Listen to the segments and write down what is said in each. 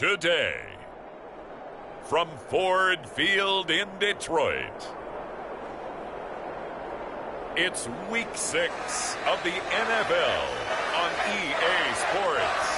Today, from Ford Field in Detroit, it's Week 6 of the NFL on EA Sports.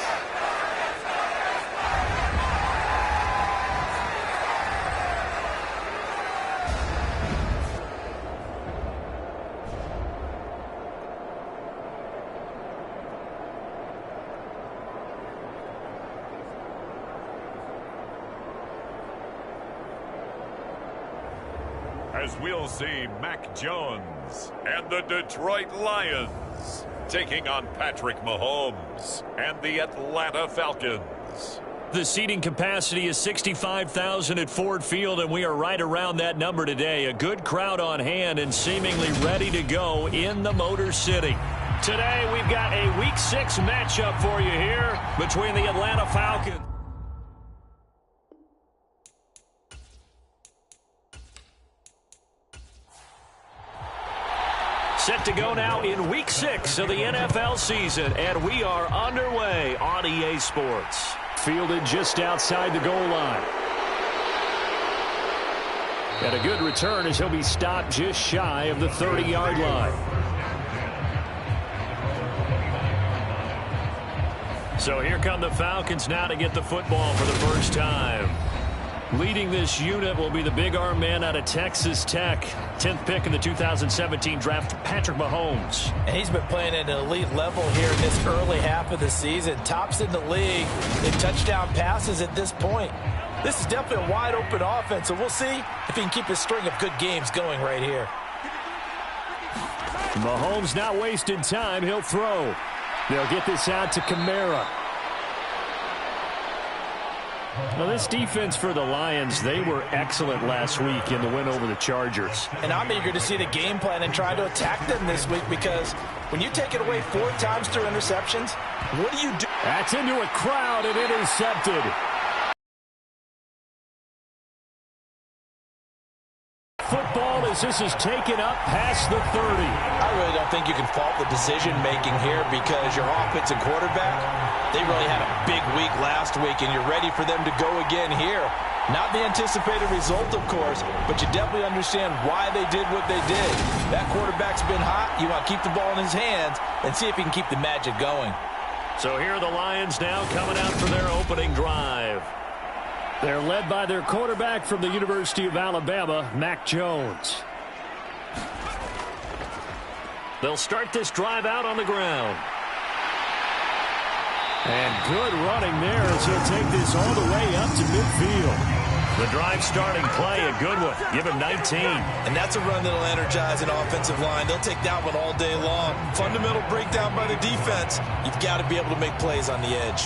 As we'll see Mac Jones and the Detroit Lions taking on Patrick Mahomes and the Atlanta Falcons. The seating capacity is 65,000 at Ford Field, and we are right around that number today. A good crowd on hand and seemingly ready to go in the Motor City. Today, we've got a Week 6 matchup for you here between the Atlanta Falcons. Set to go now in Week 6 of the NFL season, and we are underway on EA Sports. Fielded just outside the goal line. And a good return as he'll be stopped just shy of the 30-yard line. So here come the Falcons now to get the football for the first time. Leading this unit will be the big arm man out of Texas Tech. 10th pick in the 2017 draft, Patrick Mahomes. And he's been playing at an elite level here in this early half of the season. Tops in the league in touchdown passes at this point. This is definitely a wide-open offense, so we'll see if he can keep his string of good games going right here. Mahomes not wasting time. He'll throw. They'll get this out to Kamara. Well, this defense for the Lions, they were excellent last week in the win over the Chargers. And I'm eager to see the game plan and try to attack them this week, because when you take it away 4 times through interceptions, what do you do? That's into a crowd and intercepted. Football as this is taken up past the 30. I really don't think you can fault the decision-making here, because your offense and quarterback, they really had a big week last week, and you're ready for them to go again here. Not the anticipated result, of course, but you definitely understand why they did what they did. That quarterback's been hot. You want to keep the ball in his hands and see if he can keep the magic going. So here are the Lions now coming out for their opening drive. They're led by their quarterback from the University of Alabama, Mac Jones. They'll start this drive out on the ground. And good running there as he'll take this all the way up to midfield. The drive starting play, a good one. Give him 19. And that's a run that'll energize an offensive line. They'll take that one all day long. Fundamental breakdown by the defense. You've got to be able to make plays on the edge.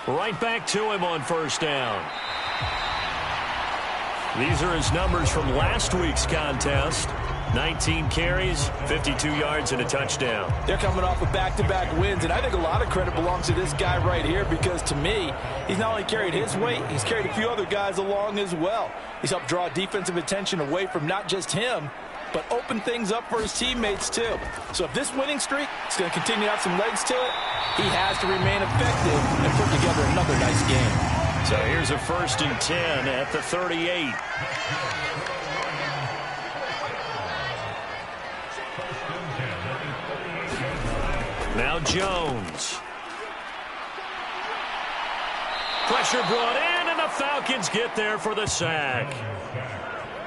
Right back to him on first down. These are his numbers from last week's contest. 19 carries, 52 yards, and a touchdown. They're coming off of back-to-back wins, and I think a lot of credit belongs to this guy right here, because to me, he's not only carried his weight, he's carried a few other guys along as well. He's helped draw defensive attention away from not just him, but open things up for his teammates too. So if this winning streak is going to continue to have some legs to it, he has to remain effective and put together another nice game. So here's a 1st and 10 at the 38. Now Jones. Pressure brought in, and the Falcons get there for the sack.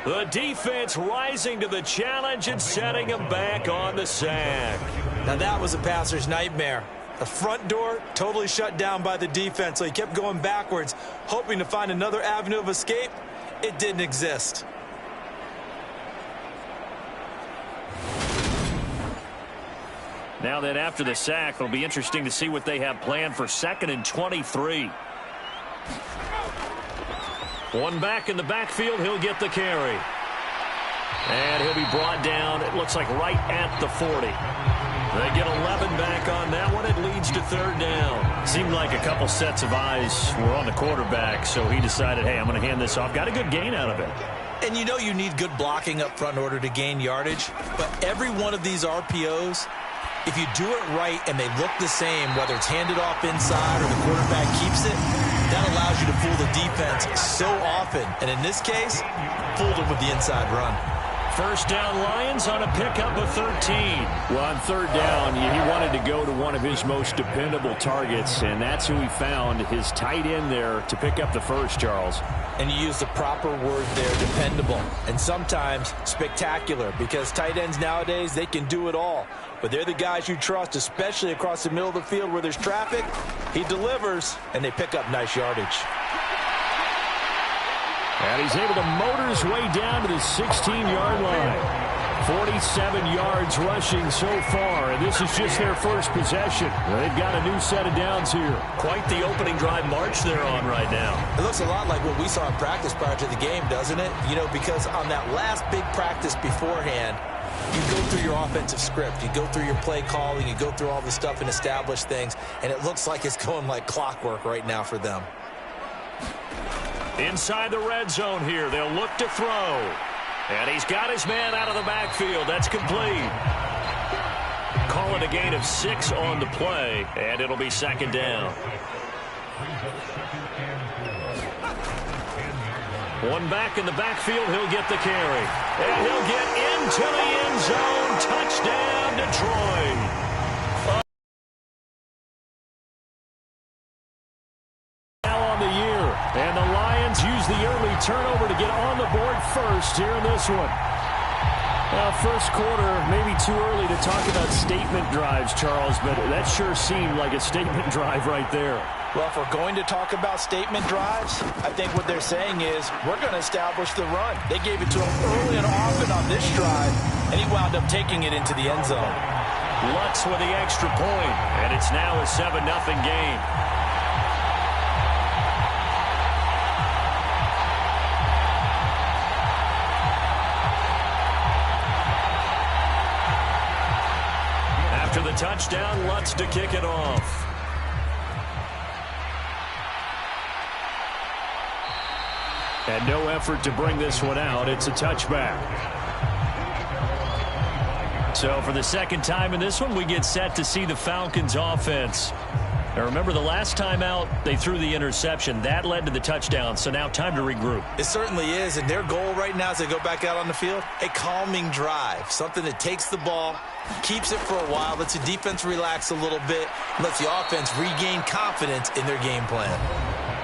The defense rising to the challenge and setting him back on the sack. Now that was a passer's nightmare. The front door totally shut down by the defense, so he kept going backwards, hoping to find another avenue of escape. It didn't exist. Now that after the sack, it'll be interesting to see what they have planned for 2nd and 23. One back in the backfield, he'll get the carry. And he'll be brought down, it looks like right at the 40. They get 11 back on that one. It leads to third down. Seemed like a couple sets of eyes were on the quarterback, so he decided, hey, I'm going to hand this off. Got a good gain out of it. And you know you need good blocking up front in order to gain yardage, but every one of these RPOs, if you do it right and they look the same, whether it's handed off inside or the quarterback keeps it, that allows you to fool the defense so often. And in this case, fooled them with the inside run. First down, Lions on a pickup of 13. Well, on third down, he wanted to go to one of his most dependable targets, and that's who he found, his tight end there, to pick up the first, Charles. And you use the proper word there, dependable, and sometimes spectacular, because tight ends nowadays, they can do it all. But they're the guys you trust, especially across the middle of the field where there's traffic. He delivers, and they pick up nice yardage. And he's able to motor his way down to the 16-yard line. 47 yards rushing so far, and this is just their first possession. They've got a new set of downs here. Quite the opening drive march they're on right now. It looks a lot like what we saw in practice prior to the game, doesn't it? You know, because on that last big practice beforehand, you go through your offensive script, you go through your play calling, you go through all the stuff and establish things, and it looks like it's going like clockwork right now for them. Inside the red zone here, they'll look to throw. And he's got his man out of the backfield. That's complete. Call it a gain of 6 on the play, and it'll be second down. One back in the backfield, he'll get the carry. And he'll get into the end zone. Touchdown, Detroit. And the Lions use the early turnover to get on the board first here in this one. First quarter, maybe too early to talk about statement drives, Charles, but that sure seemed like a statement drive right there. Well, if we're going to talk about statement drives, I think what they're saying is we're going to establish the run. They gave it to him early and often on this drive, and he wound up taking it into the end zone. Lutz with the extra point, and it's now a 7-0 game. After the touchdown, Lutz to kick it off. And no effort to bring this one out. It's a touchback. So for the second time in this one, we get set to see the Falcons offense. Now remember, the last time out, they threw the interception. That led to the touchdown, so now time to regroup. It certainly is, and their goal right now as they go back out on the field, a calming drive, something that takes the ball, keeps it for a while, lets the defense relax a little bit, lets the offense regain confidence in their game plan.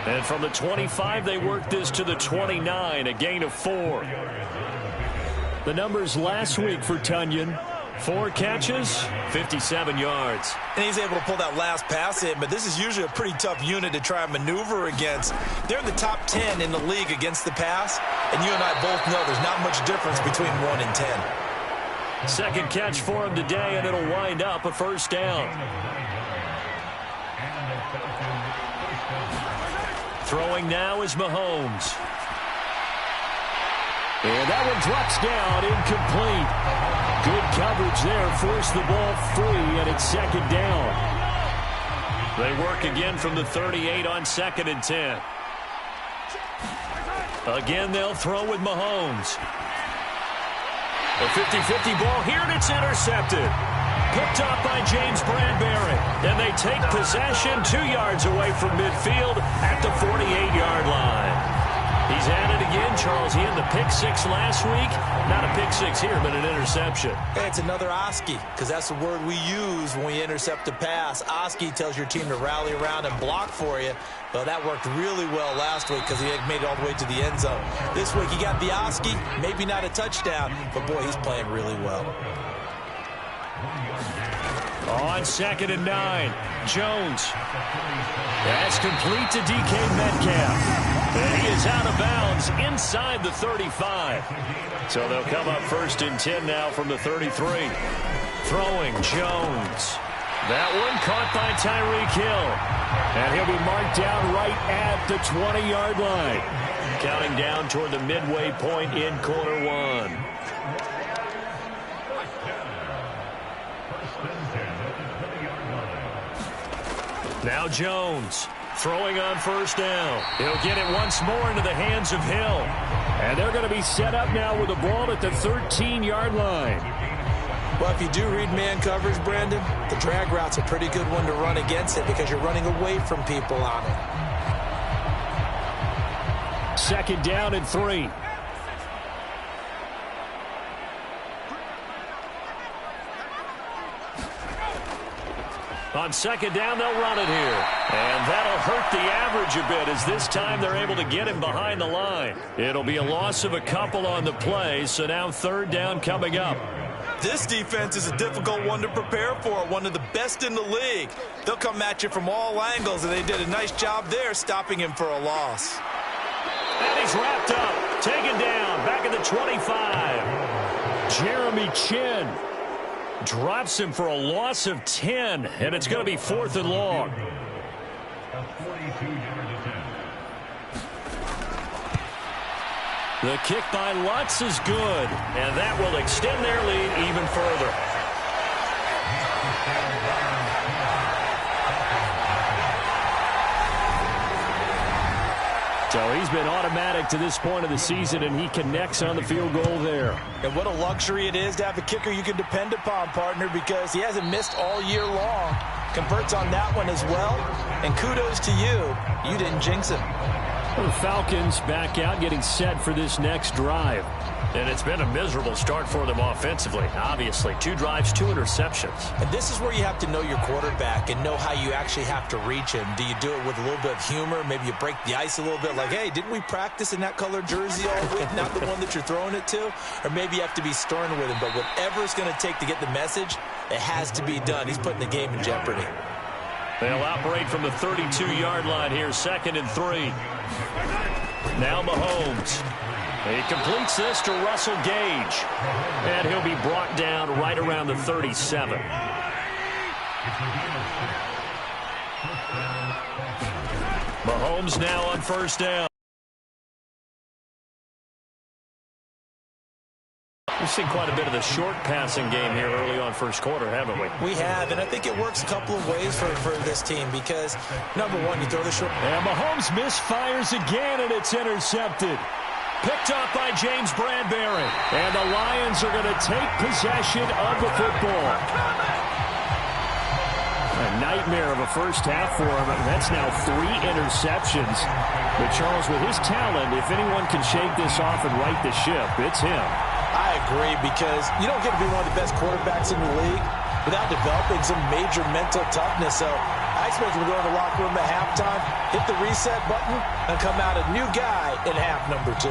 And from the 25, they work this to the 29, a gain of 4. The numbers last week for Tunyon: 4 catches, 57 yards. And he's able to pull that last pass in, but this is usually a pretty tough unit to try and maneuver against. They're in the top 10 in the league against the pass, and you and I both know there's not much difference between 1 and 10. Second catch for him today, and it'll wind up a first down. Throwing now is Mahomes. And that one drops down, incomplete. Good coverage there, forced the ball free, and it's second down. They work again from the 38 on 2nd and 10. Again, they'll throw with Mahomes. A 50-50 ball here, and it's intercepted. Picked up by James Bradbury. And they take possession 2 yards away from midfield at the 48-yard line. He's at it again, Charles. He had the pick-6 last week. Not a pick-6 here, but an interception. Hey, it's another Oski, because that's the word we use when we intercept a pass. Oski tells your team to rally around and block for you. Well, that worked really well last week because he made it all the way to the end zone. This week, he got the Oski, maybe not a touchdown, but, boy, he's playing really well. On 2nd and 9, Jones. That's complete to DK Metcalf. And he is out of bounds inside the 35. So they'll come up 1st and 10 now from the 33. Throwing Jones. That one caught by Tyreek Hill. And he'll be marked down right at the 20-yard line. Counting down toward the midway point in quarter 1. Now Jones throwing on first down. He'll get it once more into the hands of Hill. And they're going to be set up now with the ball at the 13-yard line. Well, if you do read man coverage, Brandon, the drag route's a pretty good one to run against it because you're running away from people on it. 2nd down and 3. On 2nd down, they'll run it here. And that'll hurt the average a bit as this time they're able to get him behind the line. It'll be a loss of a couple on the play, so now 3rd down coming up. This defense is a difficult one to prepare for, one of the best in the league. They'll come at you from all angles, and they did a nice job there stopping him for a loss. And he's wrapped up, taken down, back at the 25. Jeremy Chin drops him for a loss of 10, and it's going to be 4th and long. The kick by Lutz is good, and that will extend their lead even further. So he's been automatic to this point of the season, and he connects on the field goal there. And what a luxury it is to have a kicker you can depend upon, partner, because he hasn't missed all year long. Converts on that one as well, and kudos to you. You didn't jinx him. The Falcons back out, getting set for this next drive. And it's been a miserable start for them offensively. Obviously, 2 drives, 2 interceptions. And this is where you have to know your quarterback and know how you actually have to reach him. Do you do it with a little bit of humor? Maybe you break the ice a little bit like, hey, didn't we practice in that colored jersey all week, not the one that you're throwing it to? Or maybe you have to be stern with him. But whatever it's going to take to get the message, it has to be done. He's putting the game in jeopardy. They'll operate from the 32-yard line here, 2nd and 3. Now Mahomes. He completes this to Russell Gage. And he'll be brought down right around the 37. Mahomes now on first down. We've seen quite a bit of the short passing game here early on first quarter, haven't we? We have, and I think it works a couple of ways for this team because, number one, you throw the short. And Mahomes misfires again, and it's intercepted. Picked off by James Bradbury. And the Lions are going to take possession of the football. A nightmare of a first half for him. That's now 3 interceptions. But Charles, with his talent, if anyone can shake this off and right the ship, it's him. I agree, because you don't get to be one of the best quarterbacks in the league without developing some major mental toughness. So I expect him to go in the locker room at halftime, hit the reset button, and come out a new guy in half number 2.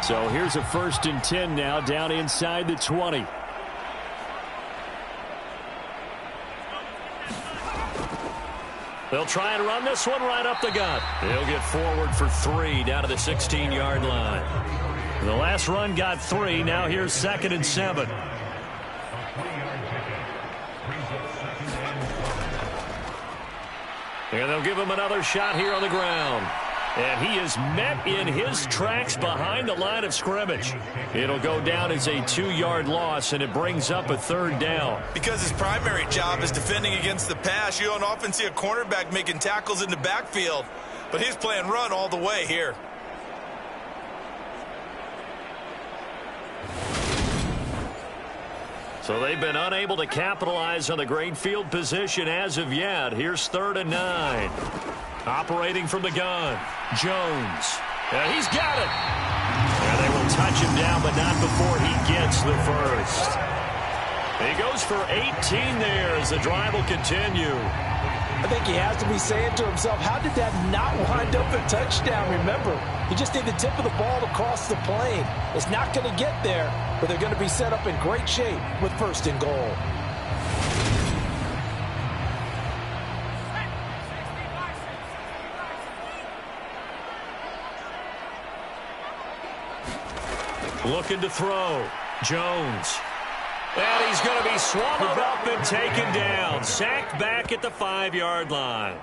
So here's a 1st and 10 now, down inside the 20. They'll try and run this one right up the gut. They'll get forward for 3 down to the 16-yard line. The last run got 3. Now here's 2nd and 7. And they'll give him another shot here on the ground. And he is met in his tracks behind the line of scrimmage. It'll go down as a 2-yard loss, and it brings up a 3rd down. Because his primary job is defending against the pass, you don't often see a cornerback making tackles in the backfield. But he's playing run all the way here. So they've been unable to capitalize on the great field position as of yet. Here's 3rd and 9. Operating from the gun, Jones. And he's got it. And they will touch him down, but not before he gets the first. He goes for 18 there as the drive will continue. I think he has to be saying to himself, how did that not wind up a touchdown? Remember, he just did the tip of the ball across the plane. It's not going to get there, but they're going to be set up in great shape with 1st and goal. Looking to throw. Jones. And he's going to be swallowed up and taken down. Sacked back at the 5-yard line.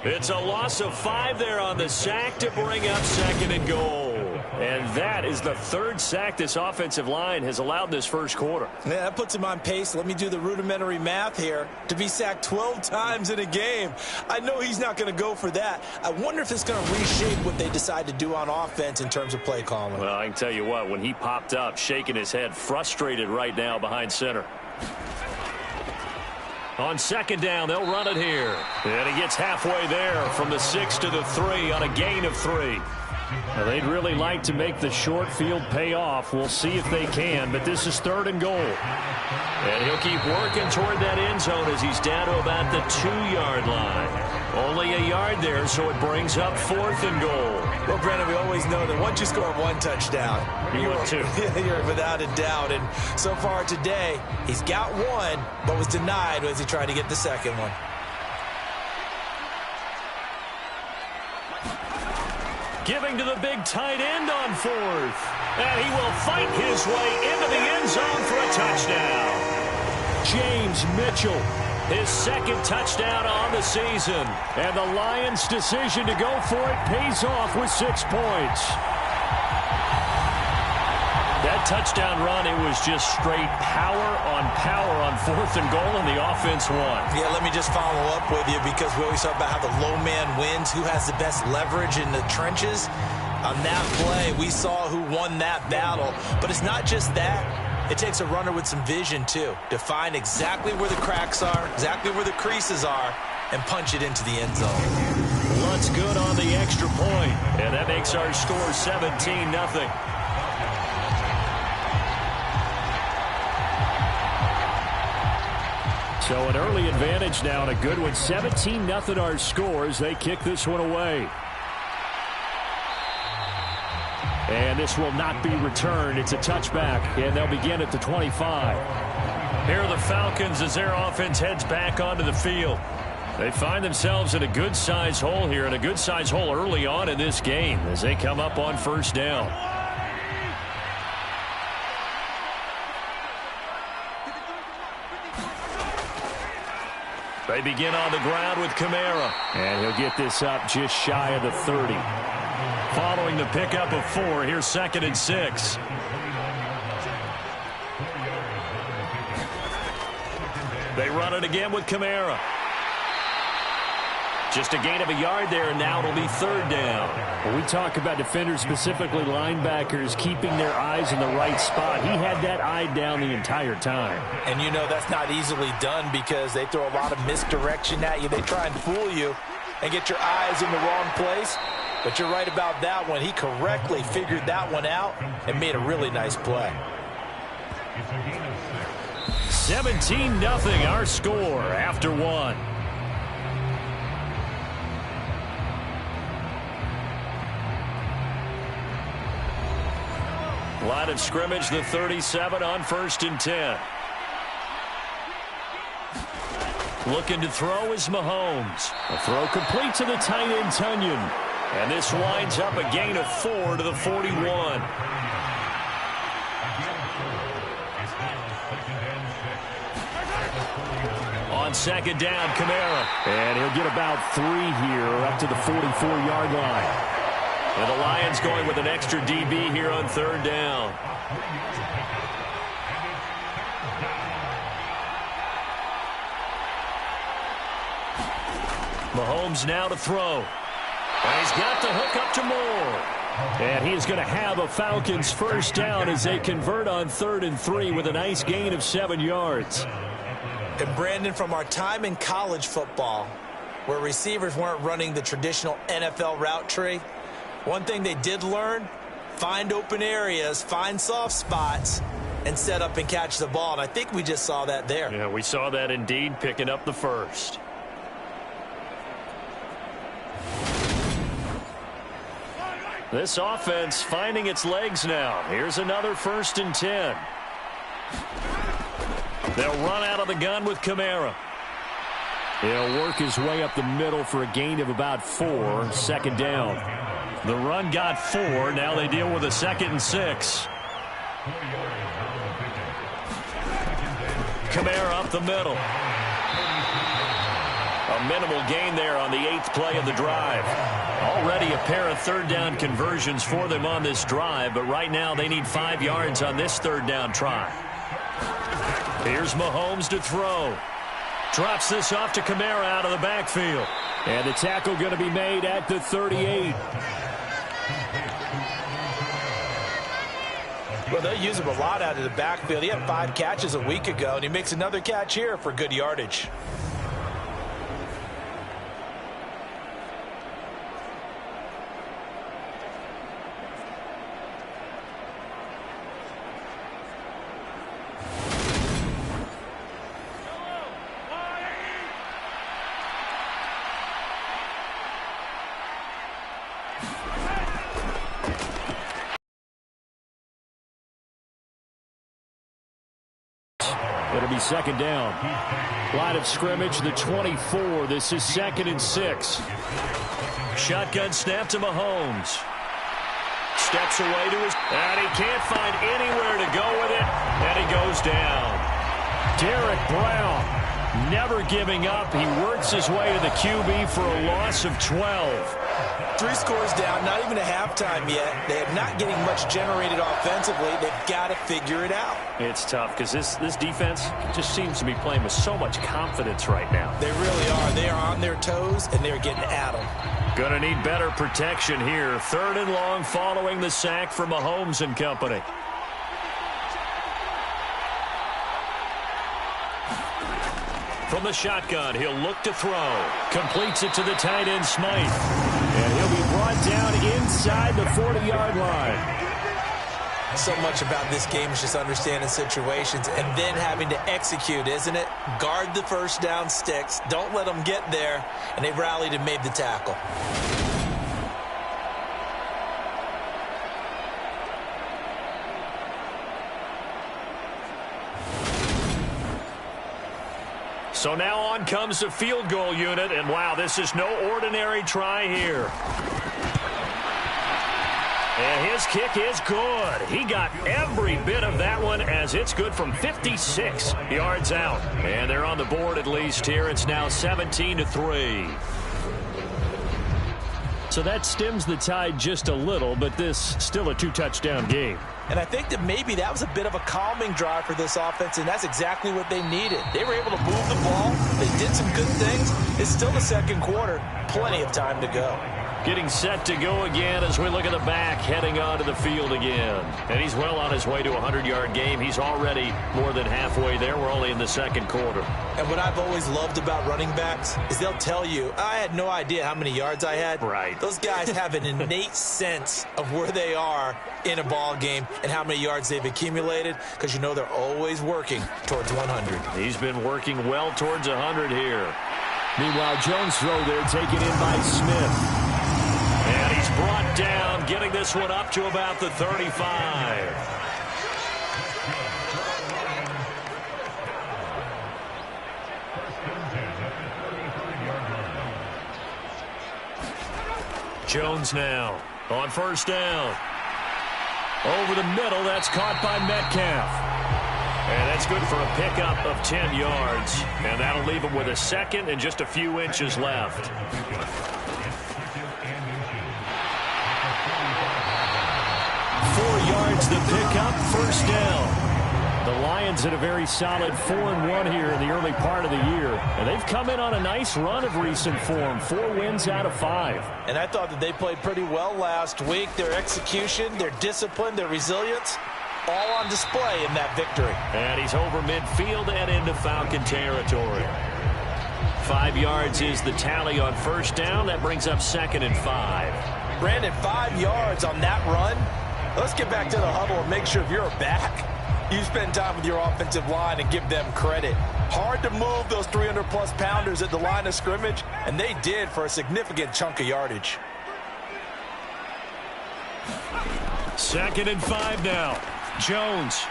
It's a loss of 5 there on the sack to bring up 2nd and goal. And that is the third sack this offensive line has allowed this first quarter. Yeah, that puts him on pace. Let me do the rudimentary math here. To be sacked 12 times in a game. I know he's not going to go for that. I wonder if it's going to reshape what they decide to do on offense in terms of play calling. Well, I can tell you what, when he popped up, shaking his head, frustrated right now behind center. On second down, they'll run it here. And he gets halfway there from the 6 to the 3 on a gain of 3. Well, they'd really like to make the short field pay off. We'll see if they can, but this is 3rd and goal. And he'll keep working toward that end zone as he's down to about the 2-yard line. Only a yard there, so it brings up 4th and goal. Well, Brandon, we always know that once you score one touchdown, you want two. You're without a doubt. And so far today, he's got one, but was denied as he tried to get the second one. Giving to the big tight end on 4th. And he will fight his way into the end zone for a touchdown. James Mitchell, his 2nd touchdown on the season. And the Lions' decision to go for it pays off with 6 points. That touchdown run, it was just straight power on 4th and goal, and the offense won. Yeah, let me just follow up with you because we always talk about how the low man wins, who has the best leverage in the trenches. On that play, we saw who won that battle. But it's not just that. It takes a runner with some vision, too, to find exactly where the cracks are, exactly where the creases are, and punch it into the end zone. What's good on the extra point, and that makes our score 17-0. So an early advantage now and a good one. 17-0 our score as they kick this one away. And this will not be returned. It's a touchback, and they'll begin at the 25. Here are the Falcons as their offense heads back onto the field. They find themselves in a good-sized hole here, and a good-sized hole early on in this game as they come up on 1st down. They begin on the ground with Kamara. And he'll get this up just shy of the 30. Following the pickup of 4, here's 2nd and 6. They run it again with Kamara. Just a gain of a yard there, and now it'll be 3rd down. When we talk about defenders, specifically linebackers, keeping their eyes in the right spot, he had that eye down the entire time. And you know that's not easily done because they throw a lot of misdirection at you. They try and fool you and get your eyes in the wrong place. But you're right about that one. He correctly figured that one out and made a really nice play. 17-0 our score after 1. Line of scrimmage, the 37 on 1st and 10. Looking to throw is Mahomes. A throw complete to the tight end, Tunyon. And this winds up a gain of 4 to the 41. On 2nd down, Kamara. And he'll get about 3 here up to the 44-yard line. And the Lions going with an extra DB here on 3rd down. Mahomes now to throw. And he's got the hook up to Moore. And he is going to have a Falcons 1st down as they convert on 3rd and 3 with a nice gain of 7 yards. And Brandon, from our time in college football, where receivers weren't running the traditional NFL route tree, one thing they did learn, find open areas, find soft spots, and set up and catch the ball. And I think we just saw that there. Yeah, we saw that indeed, picking up the 1st. This offense finding its legs now. Here's another 1st and 10. They'll run out of the gun with Kamara. He'll work his way up the middle for a gain of about 4, 2nd down. The run got 4. Now they deal with a 2nd and 6. Kamara up the middle. A minimal gain there on the 8th play of the drive. Already a pair of third down conversions for them on this drive, but right now they need 5 yards on this third down try. Here's Mahomes to throw. Drops this off to Kamara out of the backfield. And the tackle going to be made at the 38. Well, they'll use him a lot out of the backfield. He had 5 catches a week ago, and he makes another catch here for good yardage. It'll be second down. Line of scrimmage, the 24. This is 2nd and 6. Shotgun snap to Mahomes. Steps away to his... And he can't find anywhere to go with it. And he goes down. Derek Brown, never giving up. He works his way to the QB for a loss of 12. 3 scores down, not even a halftime yet. They are not getting much generated offensively. They've got to figure it out. It's tough because this defense just seems to be playing with so much confidence right now. They really are. They are on their toes, and they're getting at them. Going to need better protection here. 3rd and long following the sack for Mahomes and company. From the shotgun, he'll look to throw. Completes it to the tight end, Smythe. And he'll be brought down inside the 40-yard line. So much about this game is just understanding situations and then having to execute, isn't it? Guard the first down sticks. Don't let them get there. And they rallied and made the tackle. So now on comes the field goal unit, and wow, this is no ordinary try here. And his kick is good. He got every bit of that one as it's good from 56 yards out. And they're on the board at least here. It's now 17-3. So that stems the tide just a little, but this still a 2-touchdown game. And I think that maybe that was a bit of a calming drive for this offense, and that's exactly what they needed. They were able to move the ball. They did some good things. It's still the second quarter. Plenty of time to go. Getting set to go again as we look at the back, heading onto the field again. And he's well on his way to a 100-yard game. He's already more than halfway there. We're only in the second quarter. And what I've always loved about running backs is they'll tell you, I had no idea how many yards I had. Right. Those guys have an innate sense of where they are in a ball game and how many yards they've accumulated, because you know they're always working towards 100. He's been working well towards 100 here. Meanwhile, Jones' throw there taken in by Smith. And he's brought down, getting this one up to about the 35. Jones now on first down. Over the middle, that's caught by Metcalf. And that's good for a pickup of 10 yards. And that'll leave him with a second and just a few inches left. 4 yards the pickup, first down. The Lions had a very solid 4-1 here in the early part of the year. And they've come in on a nice run of recent form. 4 wins out of 5. And I thought that they played pretty well last week. Their execution, their discipline, their resilience, all on display in that victory. And he's over midfield and into Falcon territory. 5 yards is the tally on first down. That brings up 2nd and 5. Brandon, 5 yards on that run. Let's get back to the huddle and make sure if you're back, you spend time with your offensive line and give them credit. Hard to move those 300-plus pounders at the line of scrimmage, and they did for a significant chunk of yardage. 2nd and 5 now. Jones.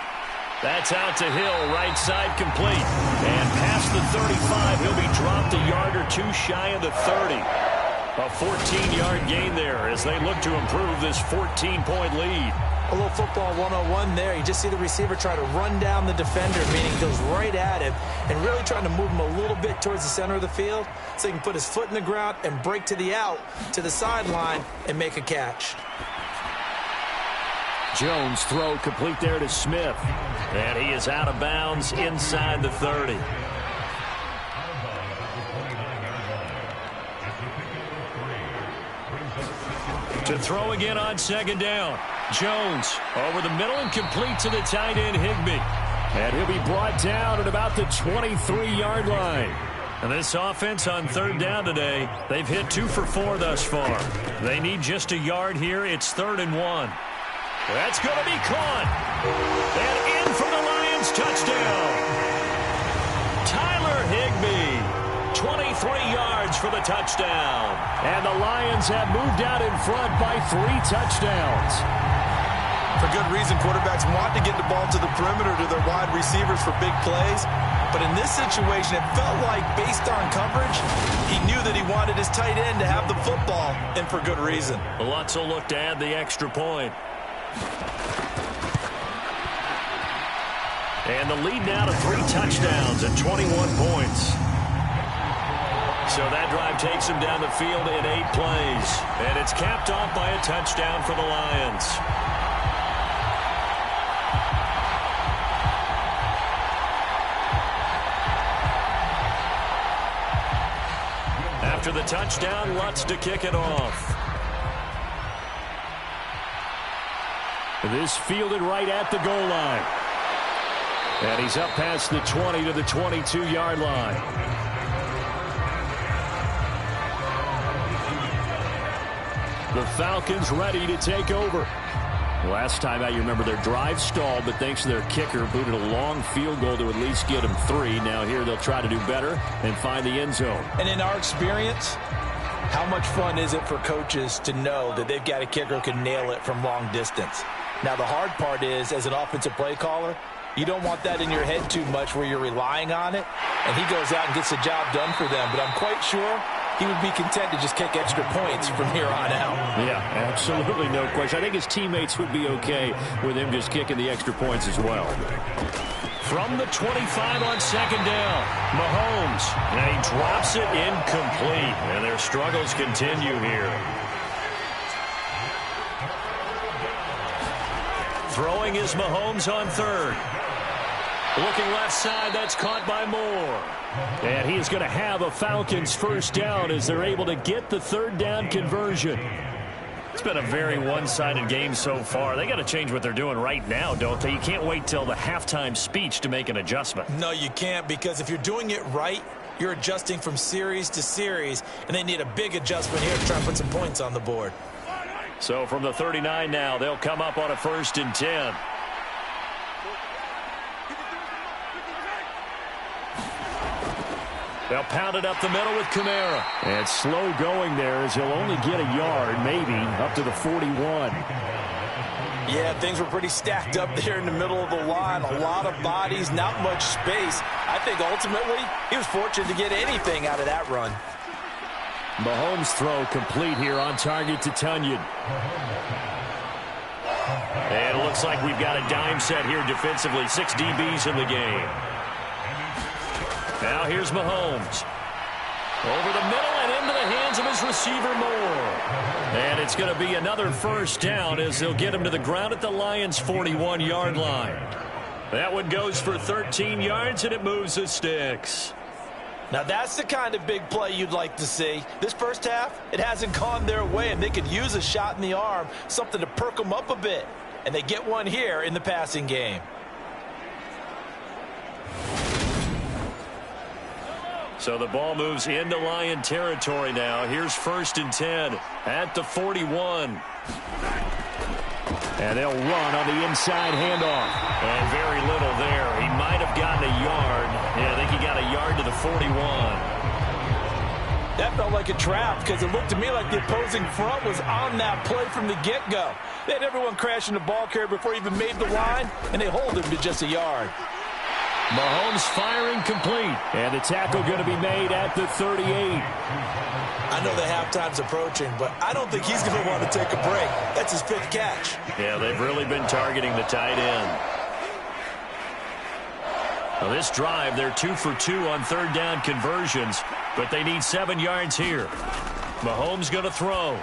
That's out to Hill, right side complete. And past the 35, he'll be dropped a yard or two shy of the 30. A 14-yard gain there as they look to improve this 14-point lead. A little football 101 there. You just see the receiver try to run down the defender, meaning he goes right at him and really trying to move him a little bit towards the center of the field so he can put his foot in the ground and break to the out, to the sideline, and make a catch. Jones throw complete there to Smith. And he is out of bounds inside the 30. To throw again on second down. Jones over the middle and complete to the tight end Higbee. And he'll be brought down at about the 23-yard line. And this offense on third down today, they've hit 2 for 4 thus far. They need just a yard here. It's 3rd and 1. That's going to be caught. And in for the Lions touchdown. Tyler Higbee. 23 yards for the touchdown. And the Lions have moved out in front by 3 touchdowns. For good reason, quarterbacks want to get the ball to the perimeter to their wide receivers for big plays. But in this situation, it felt like, based on coverage, he knew that he wanted his tight end to have the football, and for good reason. Lutz will look to add the extra point. And the lead now to 3 touchdowns and 21 points. So that drive takes him down the field in 8 plays. And it's capped off by a touchdown for the Lions. After the touchdown, Lutz to kick it off. This fielded right at the goal line. And he's up past the 20 to the 22-yard line. The Falcons ready to take over. Last time out, you remember their drive stalled, but thanks to their kicker, booted a long field goal to at least get them 3. Now here they'll try to do better and find the end zone. And in our experience, how much fun is it for coaches to know that they've got a kicker who can nail it from long distance? Now, the hard part is, as an offensive play caller, you don't want that in your head too much where you're relying on it, and he goes out and gets the job done for them. But I'm quite sure he would be content to just kick extra points from here on out. Yeah, absolutely no question. I think his teammates would be okay with him just kicking the extra points as well. From the 25 on second down, Mahomes. And he drops it incomplete. And their struggles continue here. Throwing is Mahomes on third. Looking left side, that's caught by Moore. And he's going to have a Falcons first down as they're able to get the third down conversion. It's been a very one-sided game so far. They got to change what they're doing right now, don't they? You can't wait till the halftime speech to make an adjustment. No, you can't, because if you're doing it right, you're adjusting from series to series, and they need a big adjustment here to try and put some points on the board. So from the 39 now, they'll come up on a 1st and 10. They'll pound it up the middle with Kamara. And slow going there as he'll only get a yard, maybe, up to the 41. Yeah, things were pretty stacked up there in the middle of the line. A lot of bodies, not much space. I think ultimately he was fortunate to get anything out of that run. Mahomes' throw complete here on target to Tunyon. And it looks like we've got a dime set here defensively. 6 DBs in the game. Now here's Mahomes. Over the middle and into the hands of his receiver Moore. And it's going to be another first down as they'll get him to the ground at the Lions' 41-yard line. That one goes for 13 yards and it moves the sticks. Now that's the kind of big play you'd like to see. This first half, it hasn't gone their way, and they could use a shot in the arm, something to perk them up a bit. And they get one here in the passing game. So the ball moves into Lion territory now. Here's 1st and 10 at the 41. And they'll run on the inside handoff. And very little there. He might have gotten a yard. Yeah, I think he got a yard to the 41. That felt like a trap because it looked to me like the opposing front was on that play from the get-go. They had everyone crashing the ball carrier before he even made the line, and they hold him to just a yard. Mahomes firing complete. And the tackle going to be made at the 38. I know the halftime's approaching, but I don't think he's going to want to take a break. That That's his 5th catch. Yeah, they've really been targeting the tight end. Now this drive, they're 2 for 2 on 3rd down conversions, but they need 7 yards here. Mahomes going to throw.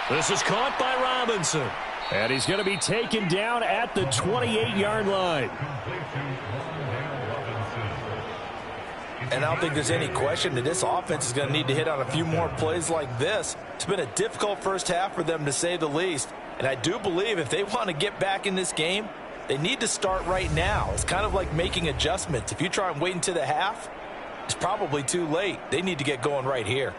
This is caught by Robinson. And he's going to be taken down at the 28-yard line. And I don't think there's any question that this offense is going to need to hit on a few more plays like this. It's been a difficult first half for them, to say the least. And I do believe if they want to get back in this game, they need to start right now. It's kind of like making adjustments. If you try and wait until the half, it's probably too late. They need to get going right here.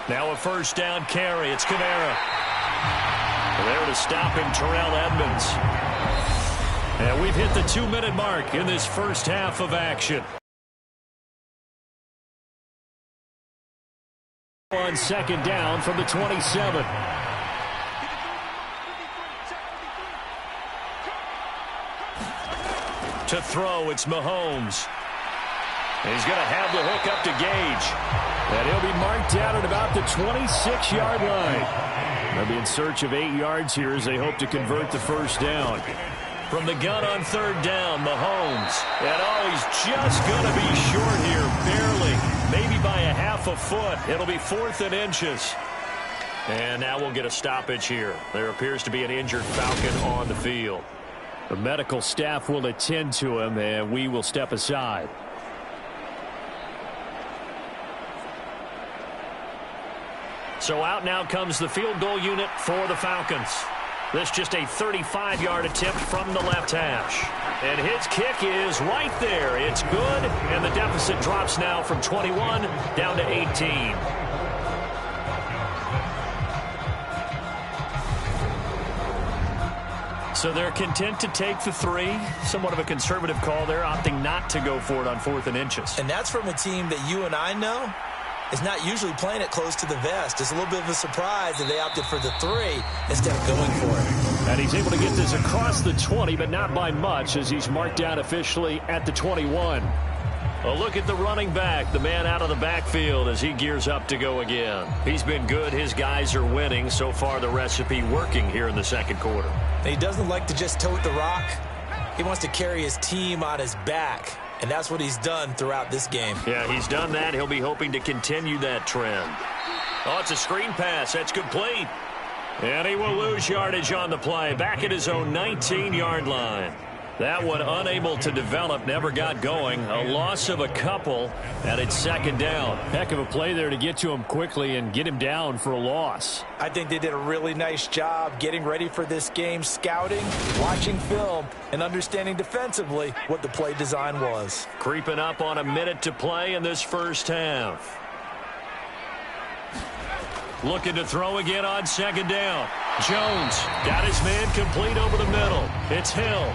Now a 1st down carry. It's Kamara. There to stop him, Terrell Edmonds. And we've hit the 2-minute mark in this first half of action. On 2nd down from the 27. To throw, it's Mahomes. He's going to have the hook up to Gage. And he'll be marked down at about the 26-yard line. They'll be in search of 8 yards here as they hope to convert the 1st down. From the gun on 3rd down, Mahomes. And he's just going to be short here, barely. Maybe by a half a foot. It'll be 4th and inches. And now we'll get a stoppage here. There appears to be an injured Falcon on the field. The medical staff will attend to him, and we will step aside. So out now comes the field goal unit for the Falcons. This just a 35-yard attempt from the left hash. And his kick is right there. It's good, and the deficit drops now from 21 down to 18. So they're content to take the 3. Somewhat of a conservative call there, opting not to go for it on 4th and inches. And that's from a team that you and I know is not usually playing it close to the vest. It's a little bit of a surprise that they opted for the 3 instead of going for it. And he's able to get this across the 20, but not by much, as he's marked down officially at the 21. A look at the running back, the man out of the backfield as he gears up to go again. He's been good. His guys are winning. So far, the recipe working here in the 2nd quarter. And he doesn't like to just tote the rock. He wants to carry his team on his back. And that's what he's done throughout this game. Yeah, he's done that. He'll be hoping to continue that trend. Oh, it's a screen pass. That's complete. And he will lose yardage on the play. Back at his own 19-yard line. That one unable to develop, never got going. A loss of a couple, and it's 2nd down. Heck of a play there to get to him quickly and get him down for a loss. I think they did a really nice job getting ready for this game, scouting, watching film, and understanding defensively what the play design was. Creeping up on a minute to play in this first half. Looking to throw again on 2nd down. Jones got his man complete over the middle. It's Hill.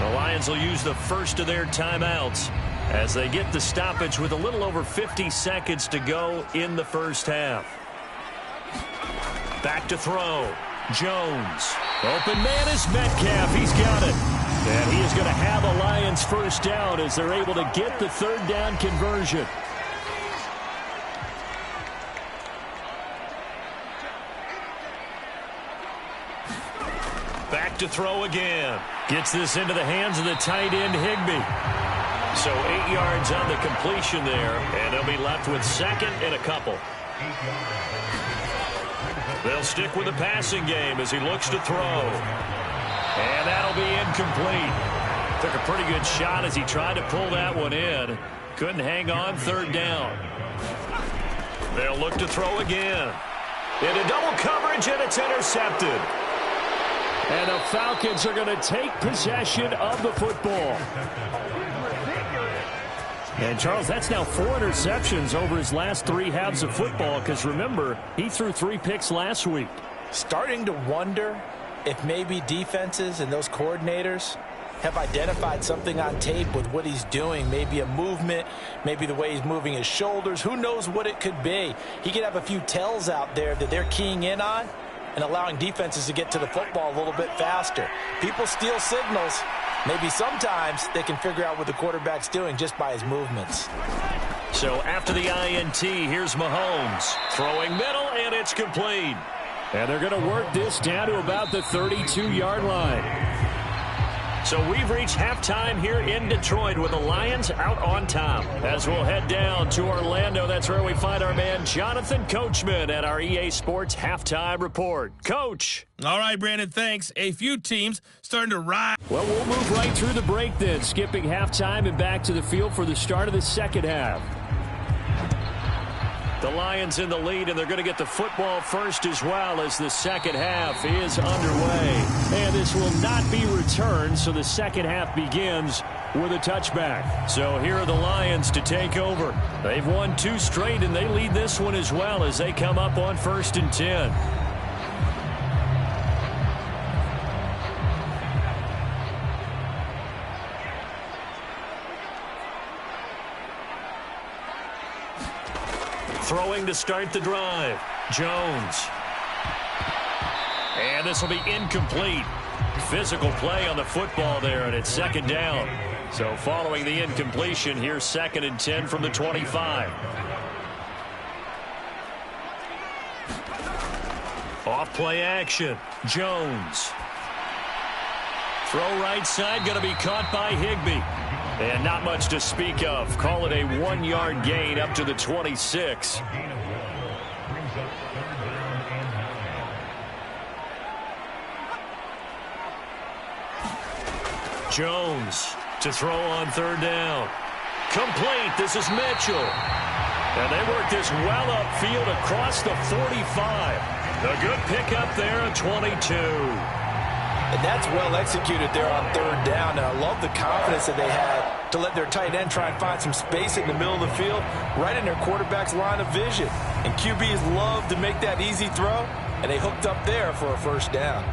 The Lions will use the first of their timeouts as they get the stoppage with a little over 50 seconds to go in the first half. Back to throw. Jones. Open man is Metcalf. He's got it. And he is going to have a Lions 1st down as they're able to get the 3rd down conversion. Back to throw again. Gets this into the hands of the tight end, Higbee. So 8 yards on the completion there, and they'll be left with 2nd and a couple. They'll stick with the passing game as he looks to throw. And that'll be incomplete. Took a pretty good shot as he tried to pull that one in. Couldn't hang on, 3rd down. They'll look to throw again. Into double coverage, and it's intercepted. And the Falcons are going to take possession of the football. And, Charles, that's now 4 interceptions over his last 3 halves of football, because, remember, he threw 3 picks last week. Starting to wonder if maybe defenses and those coordinators have identified something on tape with what he's doing. Maybe a movement, maybe the way he's moving his shoulders. Who knows what it could be? He could have a few tells out there that they're keying in on, and allowing defenses to get to the football a little bit faster. People steal signals. Maybe sometimes they can figure out what the quarterback's doing just by his movements. So after the INT, here's Mahomes. Throwing middle, and it's complete. And they're going to work this down to about the 32-yard line. So we've reached halftime here in Detroit with the Lions out on top. As we'll head down to Orlando, that's where we find our man Jonathan Coachman at our EA Sports Halftime Report. Coach. All right, Brandon, thanks. A few teams starting to rise. Well, we'll move right through the break then, skipping halftime and back to the field for the start of the second half. The Lions in the lead, and they're going to get the football first as well as the second half is underway. And this will not be returned, so the second half begins with a touchback. So here are the Lions to take over. They've won 2 straight, and they lead this one as well as they come up on 1st and 10. Throwing to start the drive. Jones. And this will be incomplete. Physical play on the football there, and it's second down. So following the incompletion, here's 2nd and 10 from the 25. Off play action. Jones. Throw right side, going to be caught by Higbee. And not much to speak of. Call it a 1-yard gain up to the 26. Jones to throw on 3rd down. Complete. This is Mitchell. And they work this well upfield across the 45. A good pickup there at 22. And that's well executed there on 3rd down. And I love the confidence that they had to let their tight end try and find some space in the middle of the field, right in their quarterback's line of vision. And QBs love to make that easy throw, and they hooked up there for a 1st down.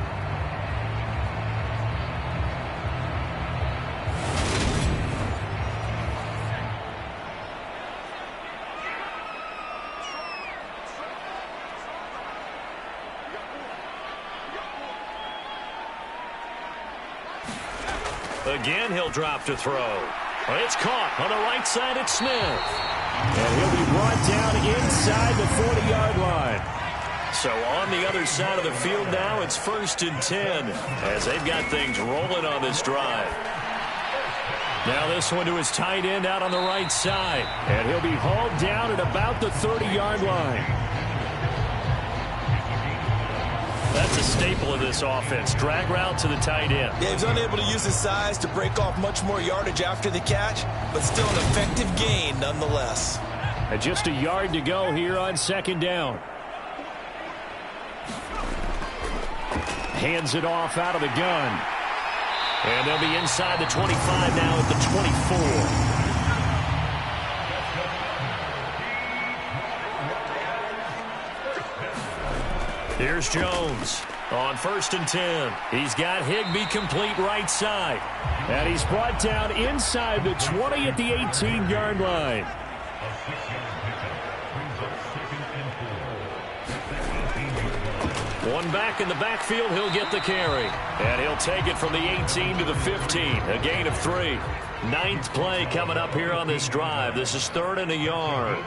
Again, he'll drop to throw. It's caught on the right side. It's Smith. And he'll be brought down inside the 40-yard line. So on the other side of the field now, it's 1st and 10 as they've got things rolling on this drive. Now this one to his tight end out on the right side. And he'll be hauled down at about the 30-yard line. That's a staple of this offense. Drag route to the tight end. Yeah, he was unable to use his size to break off much more yardage after the catch, but still an effective gain nonetheless. And just a yard to go here on 2nd down. Hands it off out of the gun. And they'll be inside the 25 now at the 24. Here's Jones on 1st and 10. He's got Higbee complete right side. And he's brought down inside the 20 at the 18-yard line. One back in the backfield, he'll get the carry. And he'll take it from the 18 to the 15, a gain of 3. 9th play coming up here on this drive. This is 3rd and a yard.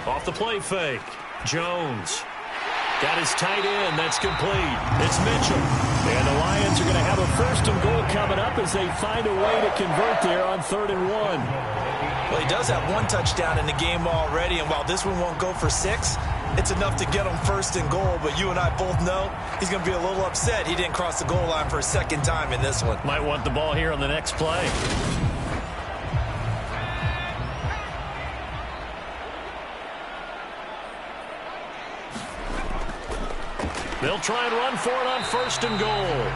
Off the play fake. Jones. Got his tight end. That's complete. It's Mitchell. And the Lions are going to have a 1st and goal coming up as they find a way to convert there on 3rd and 1. Well, he does have 1 touchdown in the game already, and while this one won't go for 6, it's enough to get him 1st and goal. But you and I both know he's going to be a little upset he didn't cross the goal line for a 2nd time in this one. Might want the ball here on the next play. They'll try and run for it on 1st and goal.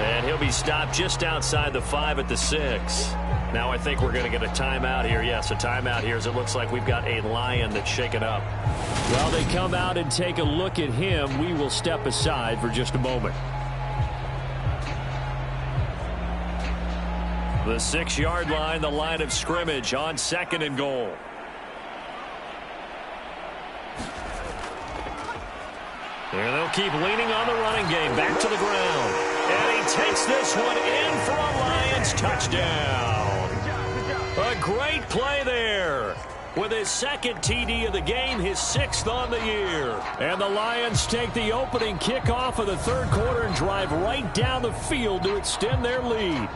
And he'll be stopped just outside the 5 at the 6. Now I think we're going to get a timeout here. Yes, a timeout here as it looks like we've got a Lion that's shaken up. While they come out and take a look at him, we will step aside for just a moment. The 6-yard line, the line of scrimmage on 2nd and goal. And they'll keep leaning on the running game. Back to the ground. And he takes this one in for a Lions touchdown. A great play there. With his second TD of the game, his 6th on the year. And the Lions take the opening kickoff of the third quarter and drive right down the field to extend their lead.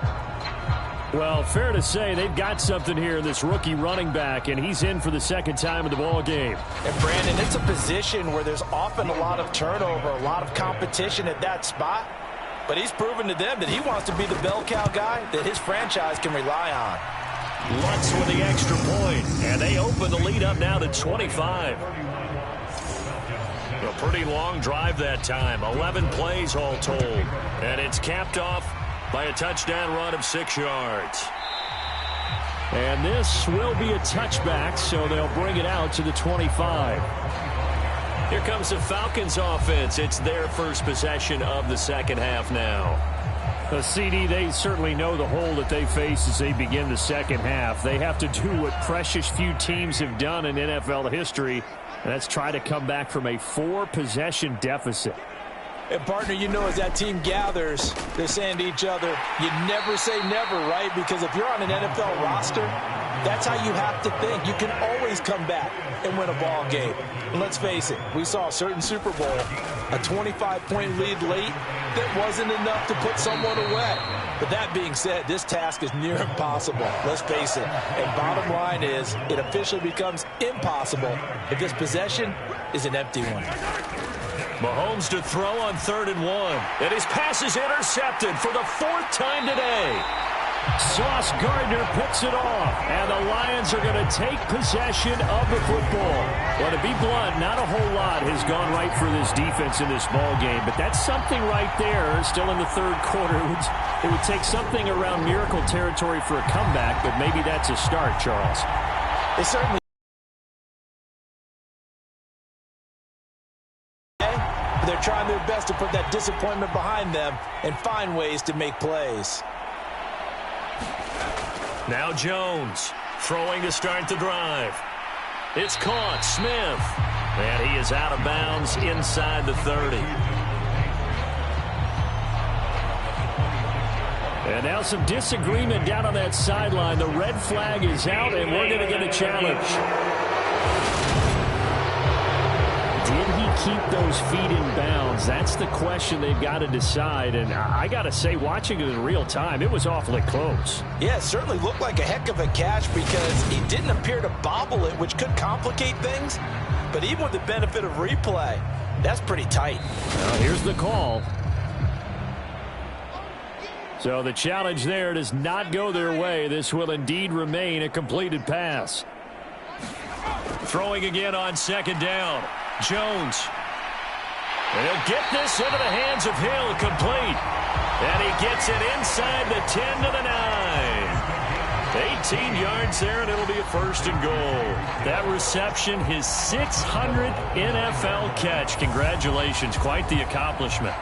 Well, fair to say they've got something here in this rookie running back, and he's in for the second time in the ball game. And, Brandon, it's a position where there's often a lot of turnover, a lot of competition at that spot. But he's proven to them that he wants to be the bell cow guy that his franchise can rely on. Lutz with the extra point, and they open the lead up now to 25. A pretty long drive that time, 11 plays all told. And it's capped off by a touchdown run of 6 yards. And this will be a touchback, so they'll bring it out to the 25. Here comes the Falcons offense. It's their first possession of the second half now. The CD, they certainly know the hole that they face as they begin the second half. They have to do what precious few teams have done in NFL history, and that's try to come back from a 4-possession deficit. And, partner, you know, as that team gathers, they're saying to each other, you never say never, right? Because if you're on an NFL roster, that's how you have to think. You can always come back and win a ball game. And let's face it, we saw a certain Super Bowl, a 25-point lead late that wasn't enough to put someone away. But that being said, this task is near impossible. Let's face it. And bottom line is, it officially becomes impossible if this possession is an empty one. Mahomes to throw on 3rd and 1. And his pass is intercepted for the 4th time today. Sauce Gardner picks it off, and the Lions are going to take possession of the football. Well, to be blunt, not a whole lot has gone right for this defense in this ball game, but that's something right there. Still in the third quarter, it would take something around miracle territory for a comeback, but maybe that's a start, Charles. It certainly. They're trying their best to put that disappointment behind them and find ways to make plays. Now Jones throwing to start the drive. It's caught. Smith. And he is out of bounds inside the 30. And now some disagreement down on that sideline. The red flag is out, and we're going to get a challenge. Did he keep those feet in bounds? That's the question they've got to decide. And I got to say, watching it in real time, it was awfully close. Yeah, it certainly looked like a heck of a catch because he didn't appear to bobble it, which could complicate things. But even with the benefit of replay, that's pretty tight. Well, here's the call. So the challenge there does not go their way. This will indeed remain a completed pass. Throwing again on 2nd down. Jones. And he'll get this into the hands of Hill, complete. And he gets it inside the 10 to the 9. 18 yards there, and it'll be a 1st and goal. That reception, his 600th NFL catch. Congratulations, quite the accomplishment.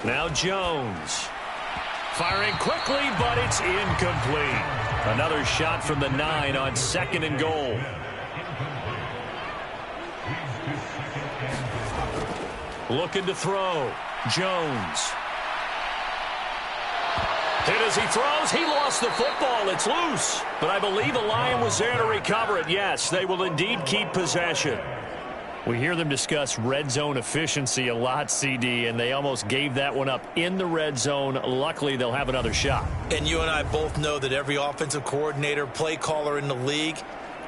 Now Jones. Firing quickly, but it's incomplete. Another shot from the 9 on 2nd and goal. Looking to throw. Jones. Hit as he throws. He lost the football. It's loose. But I believe the Lion was there to recover it. Yes, they will indeed keep possession. We hear them discuss red zone efficiency a lot, CD, and they almost gave that one up in the red zone. Luckily, they'll have another shot. And you and I both know that every offensive coordinator, play caller in the league,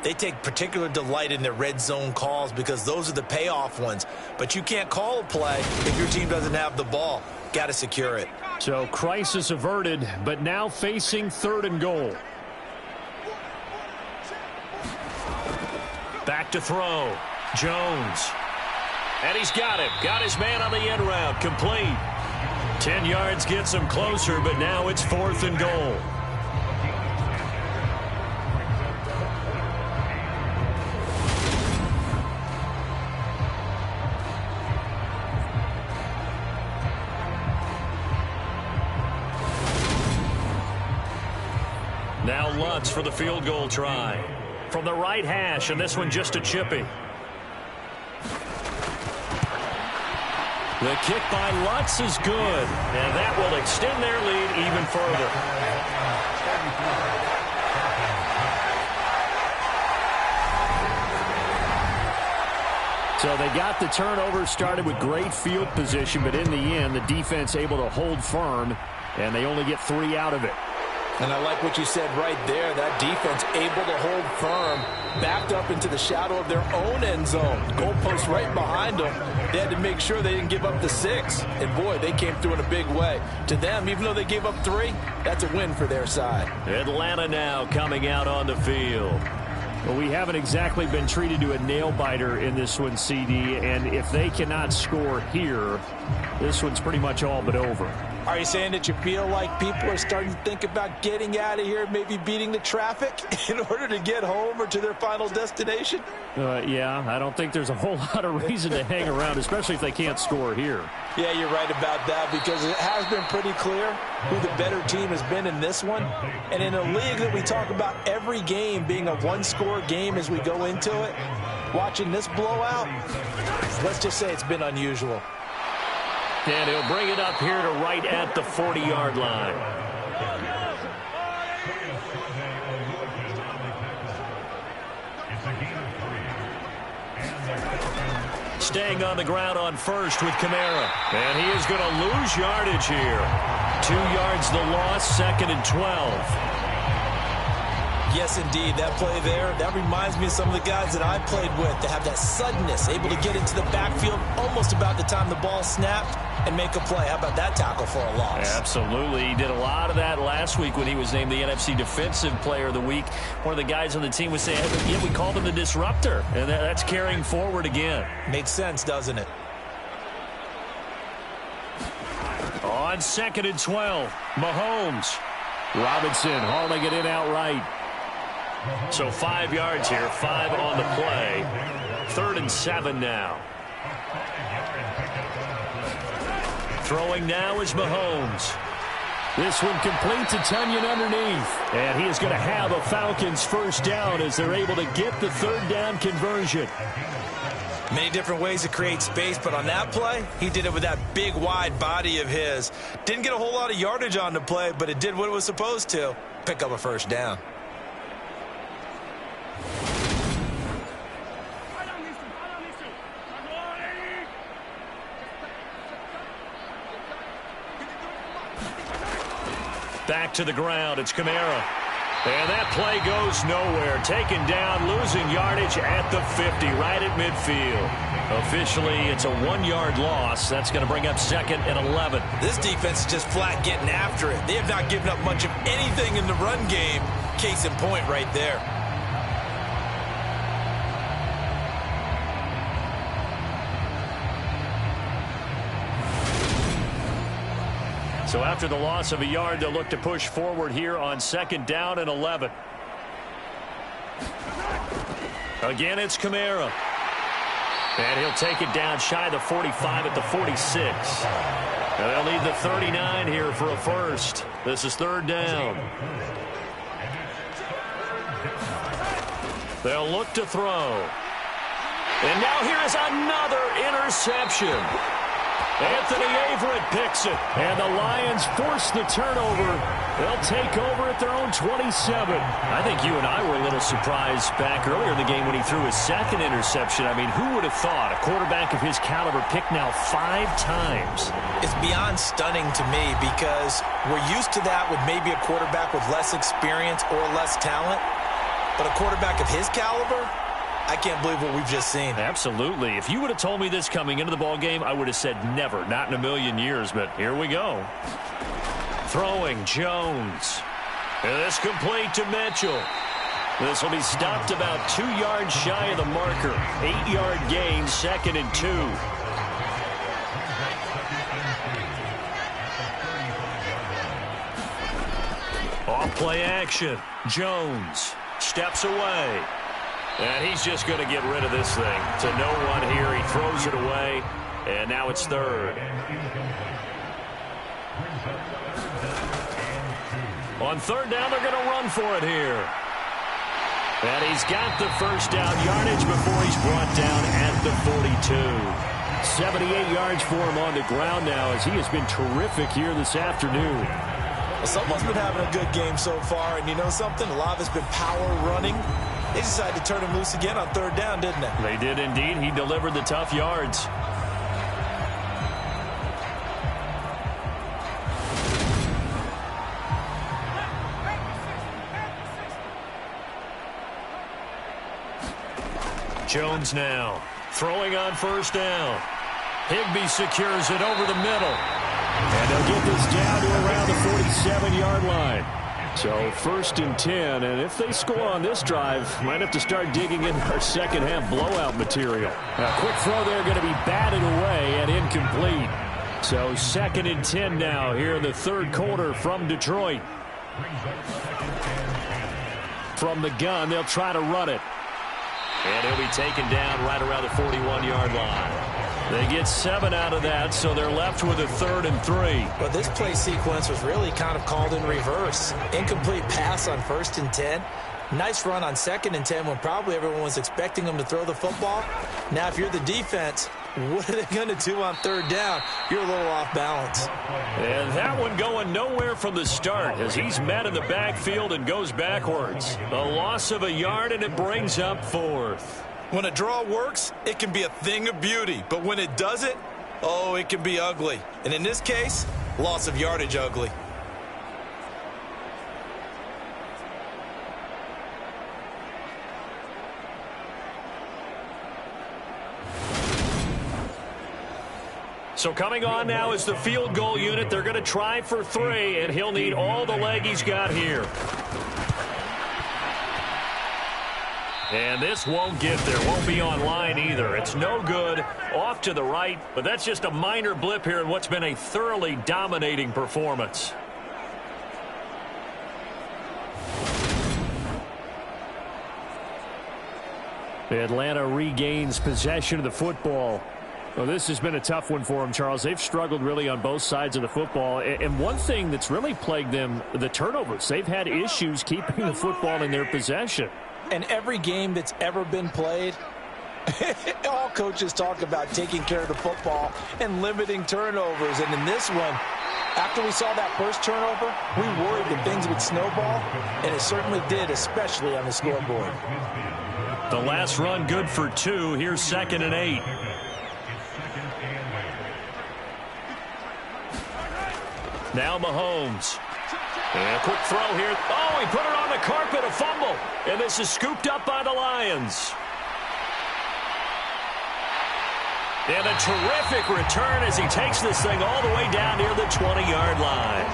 they take particular delight in their red zone calls because those are the payoff ones. But you can't call a play if your team doesn't have the ball. Got to secure it. So crisis averted, but now facing 3rd and goal. Back to throw. Jones. And he's got him. Got his man on the end route. Complete. 10 yards gets him closer, but now it's 4th and goal. Now Lutz for the field goal try. From the right hash, and this one just a chippy. The kick by Lutz is good, and that will extend their lead even further. So they got the turnover, started with great field position, but in the end, the defense able to hold firm, and they only get 3 out of it. And I like what you said right there. That defense able to hold firm, backed up into the shadow of their own end zone. Goalpost right behind them. They had to make sure they didn't give up the 6. And, boy, they came through in a big way. To them, even though they gave up 3, that's a win for their side. Atlanta now coming out on the field. Well, we haven't exactly been treated to a nail-biter in this one, CD, and if they cannot score here, this one's pretty much all but over. Are you saying that you feel like people are starting to think about getting out of here, maybe beating the traffic in order to get home or to their final destination? Yeah, I don't think there's a whole lot of reason to hang around, especially if they can't score here. Yeah, you're right about that, because it has been pretty clear who the better team has been in this one. And in a league that we talk about every game being a one-score game as we go into it, watching this blowout, let's just say it's been unusual. And he'll bring it up here to right at the 40-yard line. Staying on the ground on first with Kamara. And he is going to lose yardage here. 2 yards the loss, 2nd and 12. Yes, indeed. That play there, that reminds me of some of the guys that I played with that have that suddenness, able to get into the backfield almost about the time the ball snapped and make a play. How about that tackle for a loss? Absolutely. He did a lot of that last week when he was named the NFC Defensive Player of the Week. One of the guys on the team was saying, yeah, we called him the disruptor, and that's carrying forward again. Makes sense, doesn't it? On 2nd and 12, Mahomes. Robinson hauling it in outright. So 5 yards here, 5 on the play. 3rd and 7 now. Throwing now is Mahomes. This one complete to Tunyon underneath. And he is going to have a Falcons first down as they're able to get the 3rd down conversion. Many different ways to create space, but on that play, he did it with that big, wide body of his. Didn't get a whole lot of yardage on the play, but it did what it was supposed to. Pick up a first down. Back to the ground. It's Kamara. And that play goes nowhere. Taken down, losing yardage at the 50, right at midfield. Officially, it's a 1-yard loss. That's going to bring up 2nd and 11. This defense is just flat getting after it. They have not given up much of anything in the run game. Case in point right there. So after the loss of a yard, they'll look to push forward here on 2nd down and 11. Again, it's Kamara. And he'll take it down shy of the 45 at the 46. And they'll need the 39 here for a first. This is 3rd down. They'll look to throw. And now here is another interception. Anthony Averett picks it. And the Lions force the turnover. They'll take over at their own 27. I think you and I were a little surprised back earlier in the game when he threw his 2nd interception. I mean, who would have thought a quarterback of his caliber picked now 5 times? It's beyond stunning to me because we're used to that with maybe a quarterback with less experience or less talent. But a quarterback of his caliber, I can't believe what we've just seen. Absolutely. If you would have told me this coming into the ball game, I would have said never, not in a million years, but here we go. Throwing Jones. And this complete to Mitchell. This will be stopped about 2 yards shy of the marker. 8-yard gain, 2nd and 2. Off play action. Jones steps away. And he's just going to get rid of this thing. To no one here. He throws it away. And now it's 3rd. On third down, they're going to run for it here. And he's got the first down yardage before he's brought down at the 42. 78 yards for him on the ground now as he has been terrific here this afternoon. Well, someone's been having a good game so far, and you know something? A lot of it's been power running. They decided to turn him loose again on third down, didn't they? They did indeed. He delivered the tough yards. Jones now throwing on first down. Higbee secures it over the middle. And they'll get this down to around the 47-yard line. So 1st and 10, and if they score on this drive, might have to start digging in our second half blowout material. A quick throw there going to be batted away and incomplete. So 2nd and 10 now here in the third quarter from Detroit. From the gun, they'll try to run it. And he'll be taken down right around the 41-yard line. They get 7 out of that, so they're left with a 3rd and 3. But this play sequence was really kind of called in reverse. Incomplete pass on 1st and 10. Nice run on 2nd and 10 when probably everyone was expecting them to throw the football. Now, if you're the defense, what are they going to do on 3rd down? You're a little off balance. And that one going nowhere from the start as he's met in the backfield and goes backwards. A loss of a yard, and it brings up 4th. When a draw works, it can be a thing of beauty. But when it doesn't, oh, it can be ugly. And in this case, loss of yardage ugly. So coming on now is the field goal unit. They're going to try for 3, and he'll need all the leg he's got here. And this won't get there. Won't be on line either. It's no good. Off to the right, but that's just a minor blip here in what's been a thoroughly dominating performance. Atlanta regains possession of the football. Well, this has been a tough one for them, Charles. They've struggled really on both sides of the football. And one thing that's really plagued them, the turnovers. They've had issues keeping the football in their possession. And every game that's ever been played, all coaches talk about taking care of the football and limiting turnovers. And in this one, after we saw that first turnover, we worried that things would snowball, and it certainly did, especially on the scoreboard. The last run good for 2. Here's 2nd and 8. Now Mahomes. And a quick throw here. Oh, he put it on the carpet, a fumble. And this is scooped up by the Lions. And a terrific return as he takes this thing all the way down near the 20-yard line.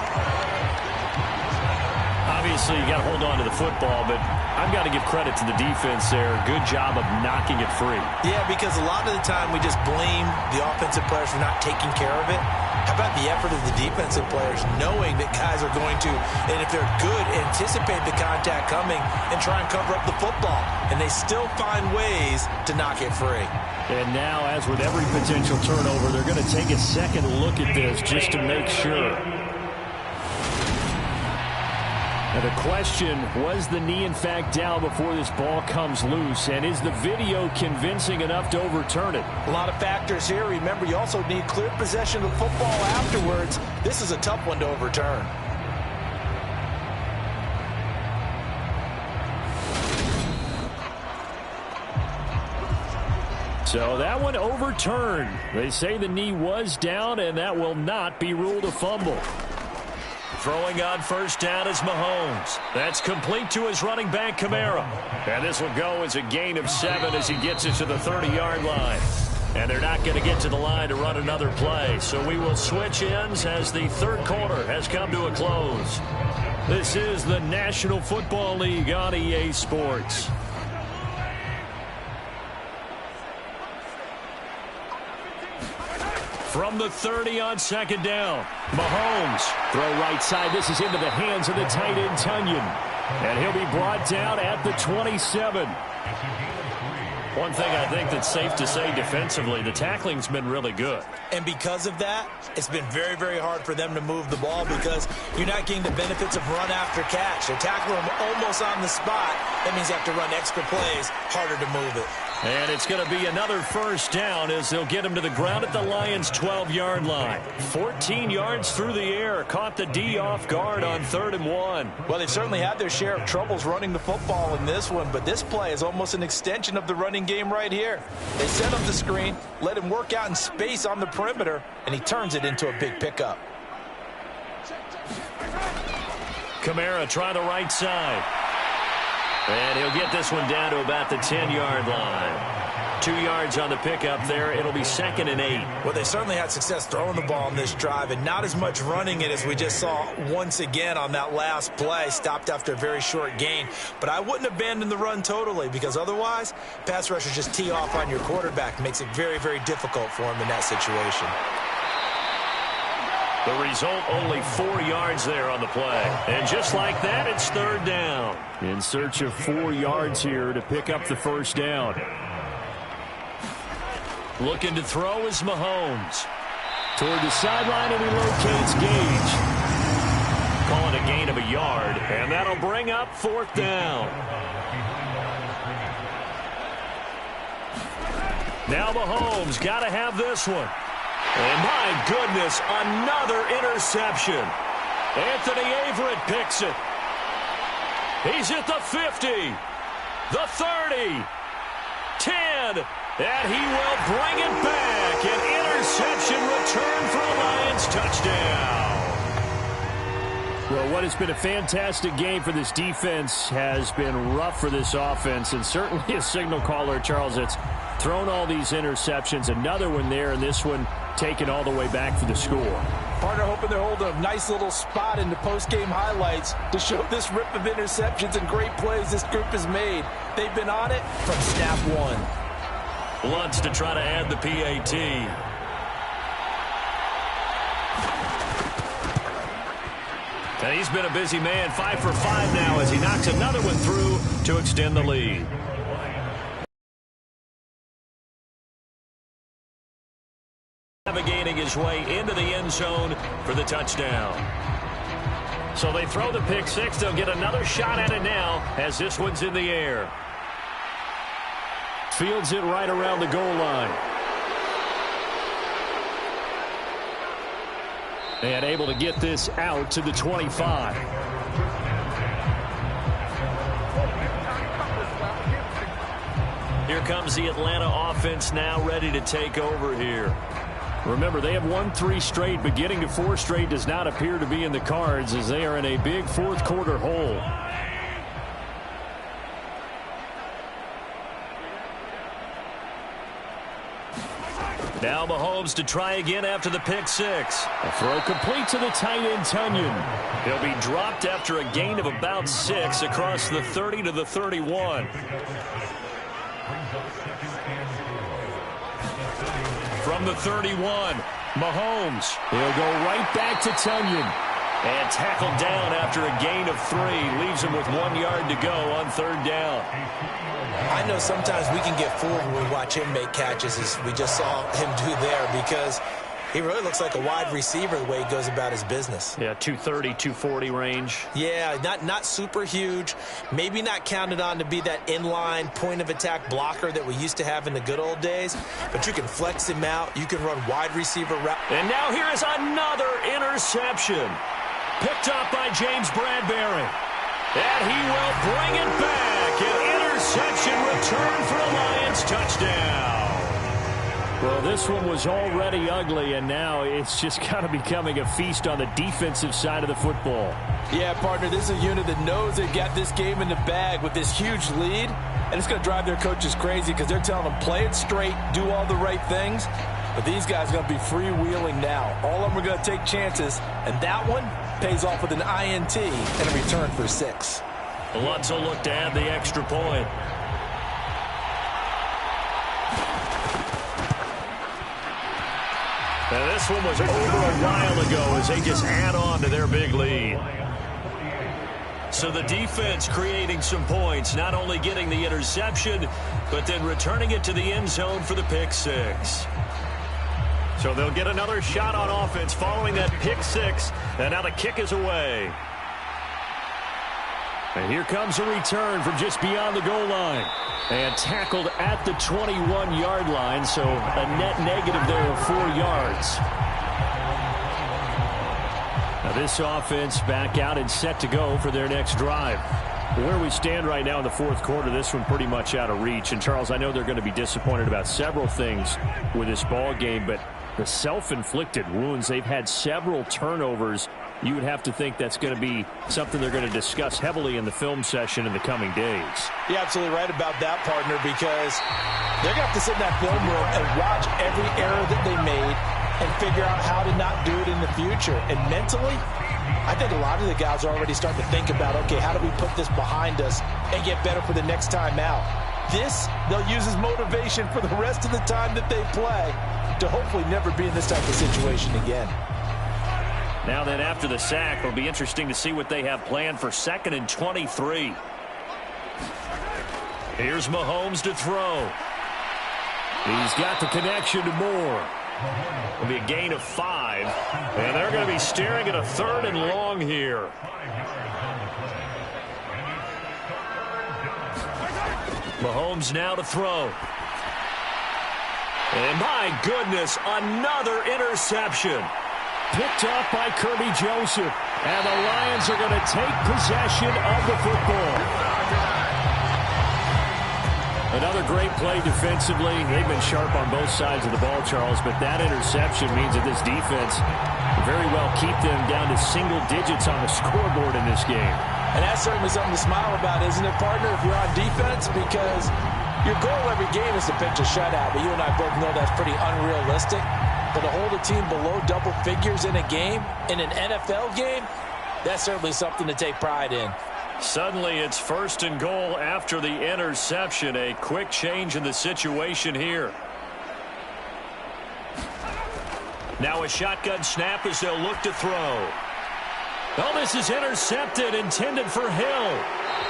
Obviously, you got to hold on to the football, but I've got to give credit to the defense there. Good job of knocking it free. Yeah, because a lot of the time we just blame the offensive players for not taking care of it. How about the effort of the defensive players knowing that guys are going to, and if they're good, anticipate the contact coming and try and cover up the football. And they still find ways to knock it free. And now, as with every potential turnover, they're going to take a second look at this just to make sure. Now the question, was the knee in fact down before this ball comes loose? And is the video convincing enough to overturn it? A lot of factors here. Remember, you also need clear possession of the football afterwards. This is a tough one to overturn. So that one overturned. They say the knee was down, and that will not be ruled a fumble. Throwing on first down is Mahomes. That's complete to his running back, Kamara. And this will go as a gain of 7 as he gets it to the 30-yard line. And they're not going to get to the line to run another play. So we will switch ends as the third quarter has come to a close. This is the National Football League on EA Sports. From the 30 on second down, Mahomes. Throw right side. This is into the hands of the tight end, Tunyon. And he'll be brought down at the 27. One thing I think that's safe to say defensively, the tackling's been really good. And because of that, it's been very, very hard for them to move the ball because you're not getting the benefits of run after catch. They tackle them almost on the spot. That means you have to run extra plays, harder to move it. And it's going to be another first down as they'll get him to the ground at the Lions' 12-yard line. 14 yards through the air. Caught the D off guard on 3rd and 1. Well, they've certainly had their share of troubles running the football in this one, but this play is almost an extension of the running game right here. They set up the screen, let him work out in space on the perimeter, and he turns it into a big pickup. Kamara try the right side. And he'll get this one down to about the 10-yard line. 2 yards on the pickup there. It'll be 2nd and 8. Well, they certainly had success throwing the ball on this drive and not as much running it as we just saw once again on that last play. Stopped after a very short gain. But I wouldn't abandon the run totally because otherwise, pass rushers just tee off on your quarterback. Makes it very, very difficult for him in that situation. The result, only 4 yards there on the play. And just like that, it's 3rd down. In search of 4 yards here to pick up the first down. Looking to throw is Mahomes. Toward the sideline, and he locates Gage. Calling a gain of a yard, and that'll bring up 4th down. Now Mahomes got to have this one. And my goodness, another interception. Anthony Averett picks it. He's at the 50, the 30, 10, and he will bring it back. An interception return for a Lions touchdown. Well, what has been a fantastic game for this defense has been rough for this offense, and certainly a signal caller, Charles, that's thrown all these interceptions. Another one there, and this one taken all the way back for the score. Partner hoping they're holding a nice little spot in the post-game highlights to show this rip of interceptions and great plays this group has made. They've been on it from snap one. Lutz to try to add the PAT. And he's been a busy man, 5 for 5 now as he knocks another one through to extend the lead. Navigating his way into the end zone for the touchdown. So they throw the pick six. They'll get another shot at it now as this one's in the air. Fields it right around the goal line. And able to get this out to the 25. Here comes the Atlanta offense now ready to take over here. Remember, they have won 3 straight, but getting to 4 straight does not appear to be in the cards as they are in a big fourth quarter hole. Now Mahomes to try again after the pick six. A throw complete to the tight end, Tunyon. He'll be dropped after a gain of about 6 across the 30 to the 31. From the 31, Mahomes. He'll go right back to Tunyon. And tackled down after a gain of 3. Leaves him with 1 yard to go on 3rd down. I know sometimes we can get fooled when we watch him make catches, as we just saw him do there, because he really looks like a wide receiver the way he goes about his business. Yeah, 230, 240 range. Yeah, not super huge. Maybe not counted on to be that inline point-of-attack blocker that we used to have in the good old days. But you can flex him out. You can run wide receiver route. And now here is another interception. Picked up by James Bradbury. And he will bring it back. An interception return for a Lions touchdown. Well, this one was already ugly, and now it's just kind of becoming a feast on the defensive side of the football. Yeah, partner, this is a unit that knows they've got this game in the bag with this huge lead, and it's going to drive their coaches crazy because they're telling them play it straight, do all the right things. But these guys are going to be freewheeling now. All of them are going to take chances, and that one pays off with an INT and a return for 6. Lutz will look to add the extra point. Now this one was over a while ago as they just add on to their big lead. So the defense creating some points, not only getting the interception, but then returning it to the end zone for the pick six. So they'll get another shot on offense following that pick six, and now the kick is away. And here comes a return from just beyond the goal line. And tackled at the 21-yard line, so a net negative there of 4 yards. Now this offense back out and set to go for their next drive. Where we stand right now in the fourth quarter, this one pretty much out of reach. And, Charles, I know they're going to be disappointed about several things with this ball game, but the self-inflicted wounds, they've had several turnovers. You would have to think that's going to be something they're going to discuss heavily in the film session in the coming days. You're absolutely right about that, partner, because they're going to have to sit in that film room and watch every error that they made and figure out how to not do it in the future. And mentally, I think a lot of the guys are already starting to think about, okay, how do we put this behind us and get better for the next time out? This, they'll use as motivation for the rest of the time that they play to hopefully never be in this type of situation again. Now then, after the sack, it'll be interesting to see what they have planned for 2nd and 23. Here's Mahomes to throw. He's got the connection to Moore. It'll be a gain of 5. And they're going to be staring at a 3rd and long here. Mahomes now to throw. And my goodness, another interception. Picked off by Kirby Joseph. And the Lions are going to take possession of the football. Another great play defensively. They've been sharp on both sides of the ball, Charles, but that interception means that this defense very well keep them down to single digits on the scoreboard in this game. And that's certainly something to smile about, isn't it, partner, if you're on defense? Because your goal every game is to pitch a shutout, but you and I both know that's pretty unrealistic. But to hold a team below double figures in a game, in an NFL game, that's certainly something to take pride in. Suddenly it's 1st and goal after the interception. A quick change in the situation here. Now a shotgun snap as they'll look to throw. Oh, this is intercepted, intended for Hill.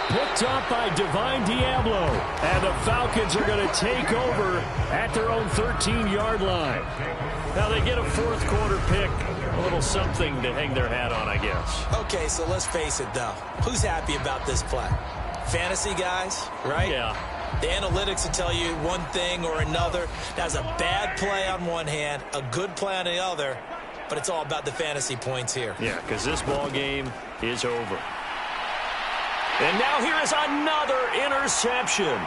Picked up by Divine Diablo. And the Falcons are going to take over at their own 13-yard line. Now they get a 4th quarter pick. A little something to hang their hat on, I guess. Okay, so let's face it, though. Who's happy about this play? Fantasy guys, right? Yeah. The analytics will tell you one thing or another. That's a bad play on one hand, a good play on the other, but it's all about the fantasy points here. Yeah, because this ball game is over. And now here is another interception.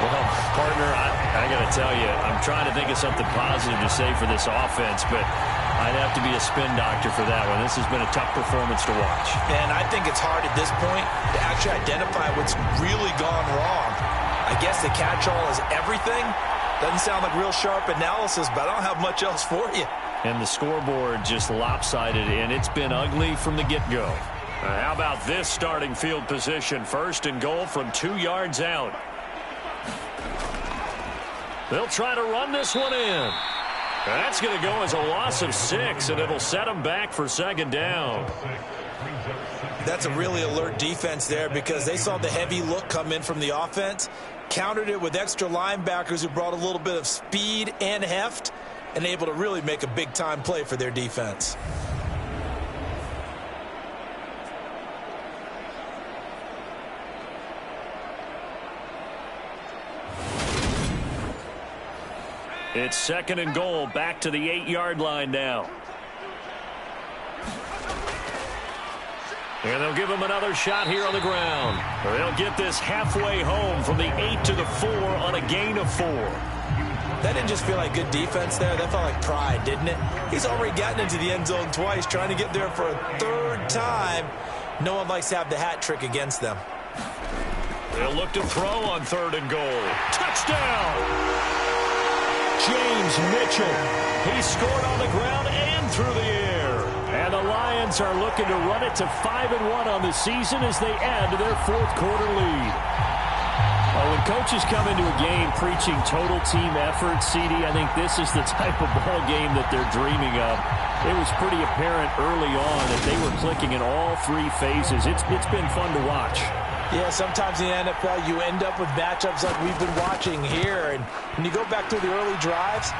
Well, partner, I got to tell you, I'm trying to think of something positive to say for this offense, but I'd have to be a spin doctor for that one. This has been a tough performance to watch. And I think it's hard at this point to actually identify what's really gone wrong. I guess the catch-all is everything. Doesn't sound like real sharp analysis, but I don't have much else for you. And the scoreboard just lopsided, and it's been ugly from the get-go. How about this starting field position? 1st and goal from 2 yards out. They'll try to run this one in. That's going to go as a loss of 6, and it'll set them back for 2nd down. That's a really alert defense there because they saw the heavy look come in from the offense, countered it with extra linebackers who brought a little bit of speed and heft, and able to really make a big-time play for their defense. It's 2nd and goal, back to the 8-yard line now. And they'll give him another shot here on the ground. They'll get this halfway home from the 8 to the 4 on a gain of 4. That didn't just feel like good defense there. That felt like pride, didn't it? He's already gotten into the end zone twice, trying to get there for a 3rd time. No one likes to have the hat trick against them. They'll look to throw on 3rd and goal. Touchdown! James Mitchell. He scored on the ground and through the air. And the Lions are looking to run it to 5-1 on the season as they add to their 4th quarter lead. Oh, when coaches come into a game preaching total team effort, CD, I think this is the type of ball game that they're dreaming of. It was pretty apparent early on that they were clicking in all three phases. It's been fun to watch. Yeah, sometimes in the NFL you end up with matchups like we've been watching here. And when you go back through the early drives,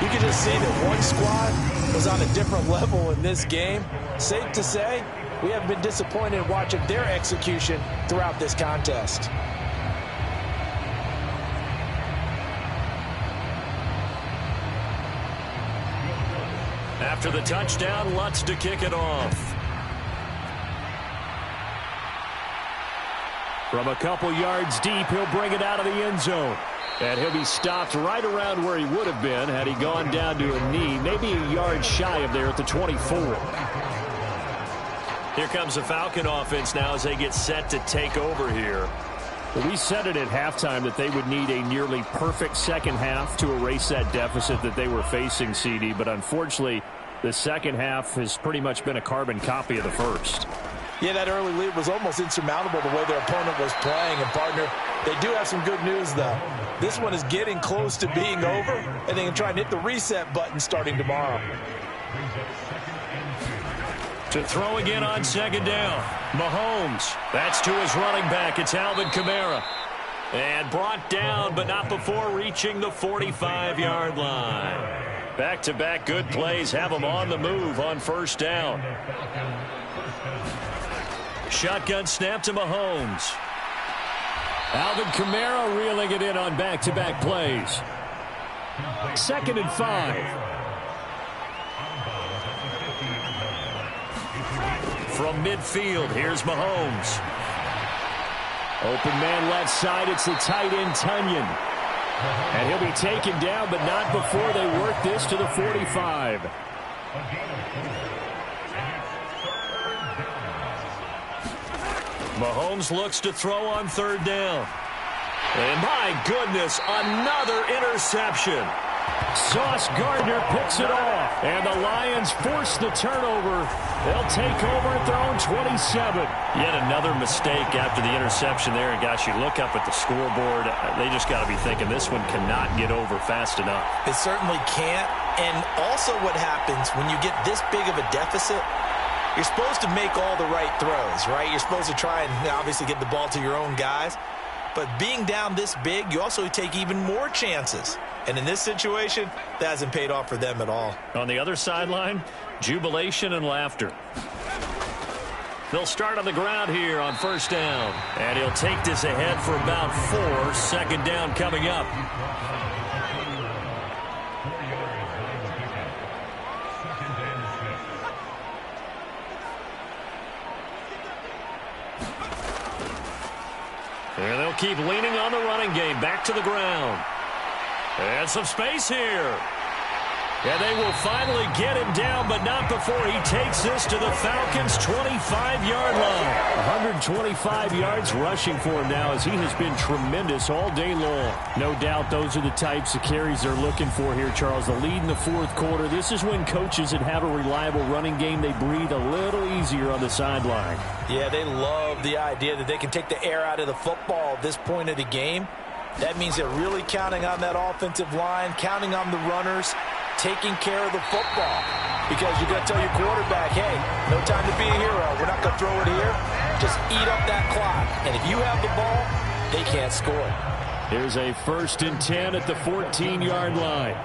you can just see that one squad was on a different level in this game. Safe to say, we haven't been disappointed watching their execution throughout this contest. After the touchdown, Lutz to kick it off. From a couple yards deep, he'll bring it out of the end zone. And he'll be stopped right around where he would have been had he gone down to a knee, maybe a yard shy of there at the 24. Here comes the Falcon offense now as they get set to take over here. Well, we said it at halftime that they would need a nearly perfect second half to erase that deficit that they were facing, CD. But unfortunately, the second half has pretty much been a carbon copy of the first. Yeah, that early lead was almost insurmountable the way their opponent was playing. And, partner, they do have some good news, though. This one is getting close to being over, and they can try and hit the reset button starting tomorrow. To throw again on second down. Mahomes. That's to his running back. It's Alvin Kamara. And brought down, but not before reaching the 45-yard line. Back-to-back good plays have him on the move on first down. Shotgun snap to Mahomes. Alvin Kamara reeling it in on back-to-back plays. 2nd and 5. From midfield, here's Mahomes. Open man left side, it's the tight end Tunyon. And he'll be taken down, but not before they work this to the 45. Mahomes looks to throw on third down. And my goodness, another interception. Sauce Gardner picks it off. And the Lions force the turnover. They'll take over at their own 27. Yet another mistake after the interception there. And gosh, you look up at the scoreboard, they just got to be thinking this one cannot get over fast enough. It certainly can't. And also what happens when you get this big of a deficit, you're supposed to make all the right throws, right? You're supposed to try and obviously get the ball to your own guys. But being down this big, you also take even more chances. And in this situation, that hasn't paid off for them at all. On the other sideline, jubilation and laughter. They'll start on the ground here on first down. And he'll take this ahead for about 4. Second down coming up. And they'll keep leaning on the running game. Back to the ground. And some space here. And they will finally get him down, but not before he takes this to the Falcons' 25-yard line. 125 yards rushing for him now as he has been tremendous all day long. No doubt those are the types of carries they're looking for here, Charles. The lead in the fourth quarter. This is when coaches that have a reliable running game, they breathe a little easier on the sideline. Yeah, they love the idea that they can take the air out of the football at this point of the game. That means they're really counting on that offensive line, counting on the runners, taking care of the football. Because you're going to tell your quarterback, hey, no time to be a hero. We're not going to throw it here. Just eat up that clock. And if you have the ball, they can't score. Here's a 1st and 10 at the 14-yard line.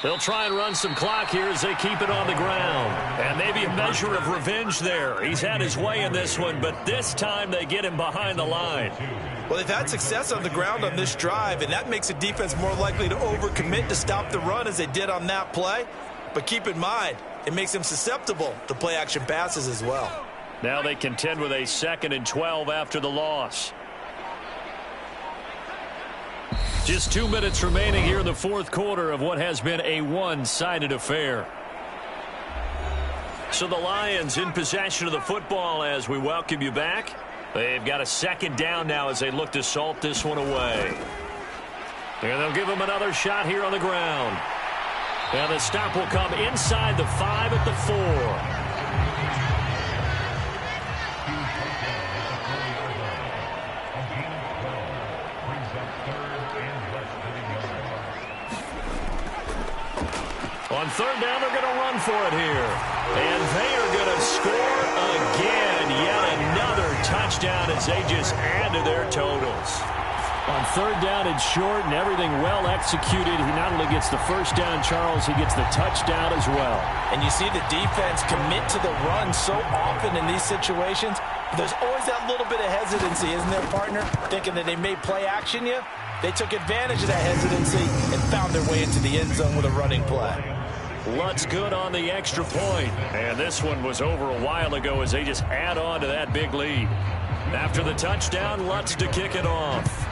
They'll try and run some clock here as they keep it on the ground. And maybe a measure of revenge there. He's had his way in this one, but this time they get him behind the line. Well, they've had success on the ground on this drive, and that makes the defense more likely to overcommit to stop the run as they did on that play. But keep in mind, it makes them susceptible to play-action passes as well. Now they contend with a 2nd and 12 after the loss. Just 2 minutes remaining here in the fourth quarter of what has been a one-sided affair. So the Lions in possession of the football as we welcome you back. They've got a 2nd down now as they look to salt this one away. And they'll give them another shot here on the ground. And the stop will come inside the 5 at the 4. On third down, they're going to run for it here. And they are going to score again. Yet another touchdown as they just add to their totals. On third down and short and everything well executed, he not only gets the first down, Charles, he gets the touchdown as well. And you see the defense commit to the run so often in these situations. There's always that little bit of hesitancy, isn't there, partner? Thinking that they may play action you. They took advantage of that hesitancy and found their way into the end zone with a running play. Lutz good on the extra point. And this one was over a while ago as they just add on to that big lead. After the touchdown, Lutz to kick it off.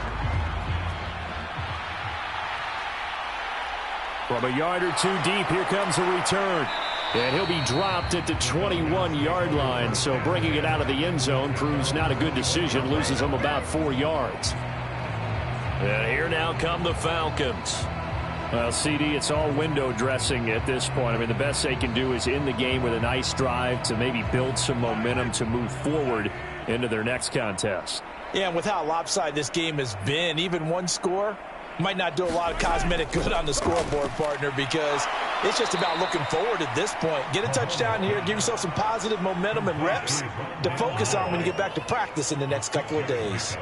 From a yard or two deep, here comes a return. And he'll be dropped at the 21-yard line. So bringing it out of the end zone proves not a good decision. Loses him about 4 yards. And here now come the Falcons. Well, CD, it's all window dressing at this point. I mean, the best they can do is in the game with a nice drive to maybe build some momentum to move forward into their next contest. Yeah, and with how lopsided this game has been, even one score might not do a lot of cosmetic good on the scoreboard, partner, because it's just about looking forward at this point. Get a touchdown here, give yourself some positive momentum and reps to focus on when you get back to practice in the next couple of days.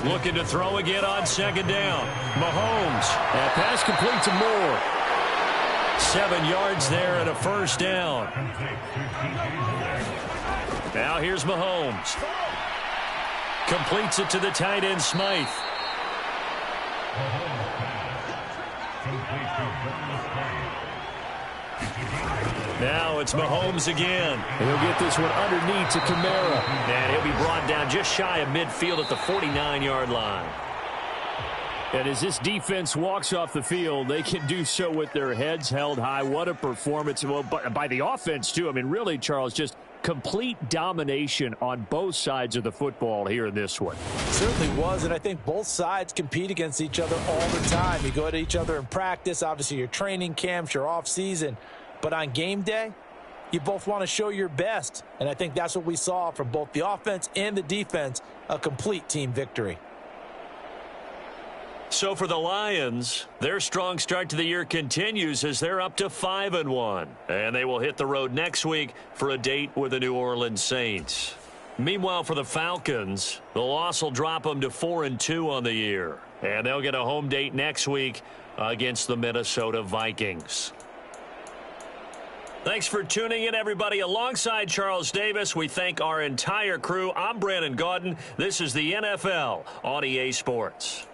Looking to throw again on second down. Mahomes. That pass complete to Moore. 7 yards there and a first down. Now here's Mahomes. Completes it to the tight end, Smythe. Now it's Mahomes again. And he'll get this one underneath to Kamara. And he'll be brought down just shy of midfield at the 49-yard line. And as this defense walks off the field, they can do so with their heads held high. What a performance. Well, by the offense, too. I mean, really, Charles, just complete domination on both sides of the football here in this one. It certainly was, and I think both sides compete against each other all the time. You go at each other in practice, obviously your training camps, your off-season. But on game day, you both want to show your best. And I think that's what we saw from both the offense and the defense, a complete team victory. So for the Lions, their strong start to the year continues as they're up to 5-1. And they will hit the road next week for a date with the New Orleans Saints. Meanwhile, for the Falcons, the loss will drop them to 4-2 on the year. And they'll get a home date next week against the Minnesota Vikings. Thanks for tuning in, everybody. Alongside Charles Davis, we thank our entire crew. I'm Brandon Gaudin. This is the NFL on EA Sports.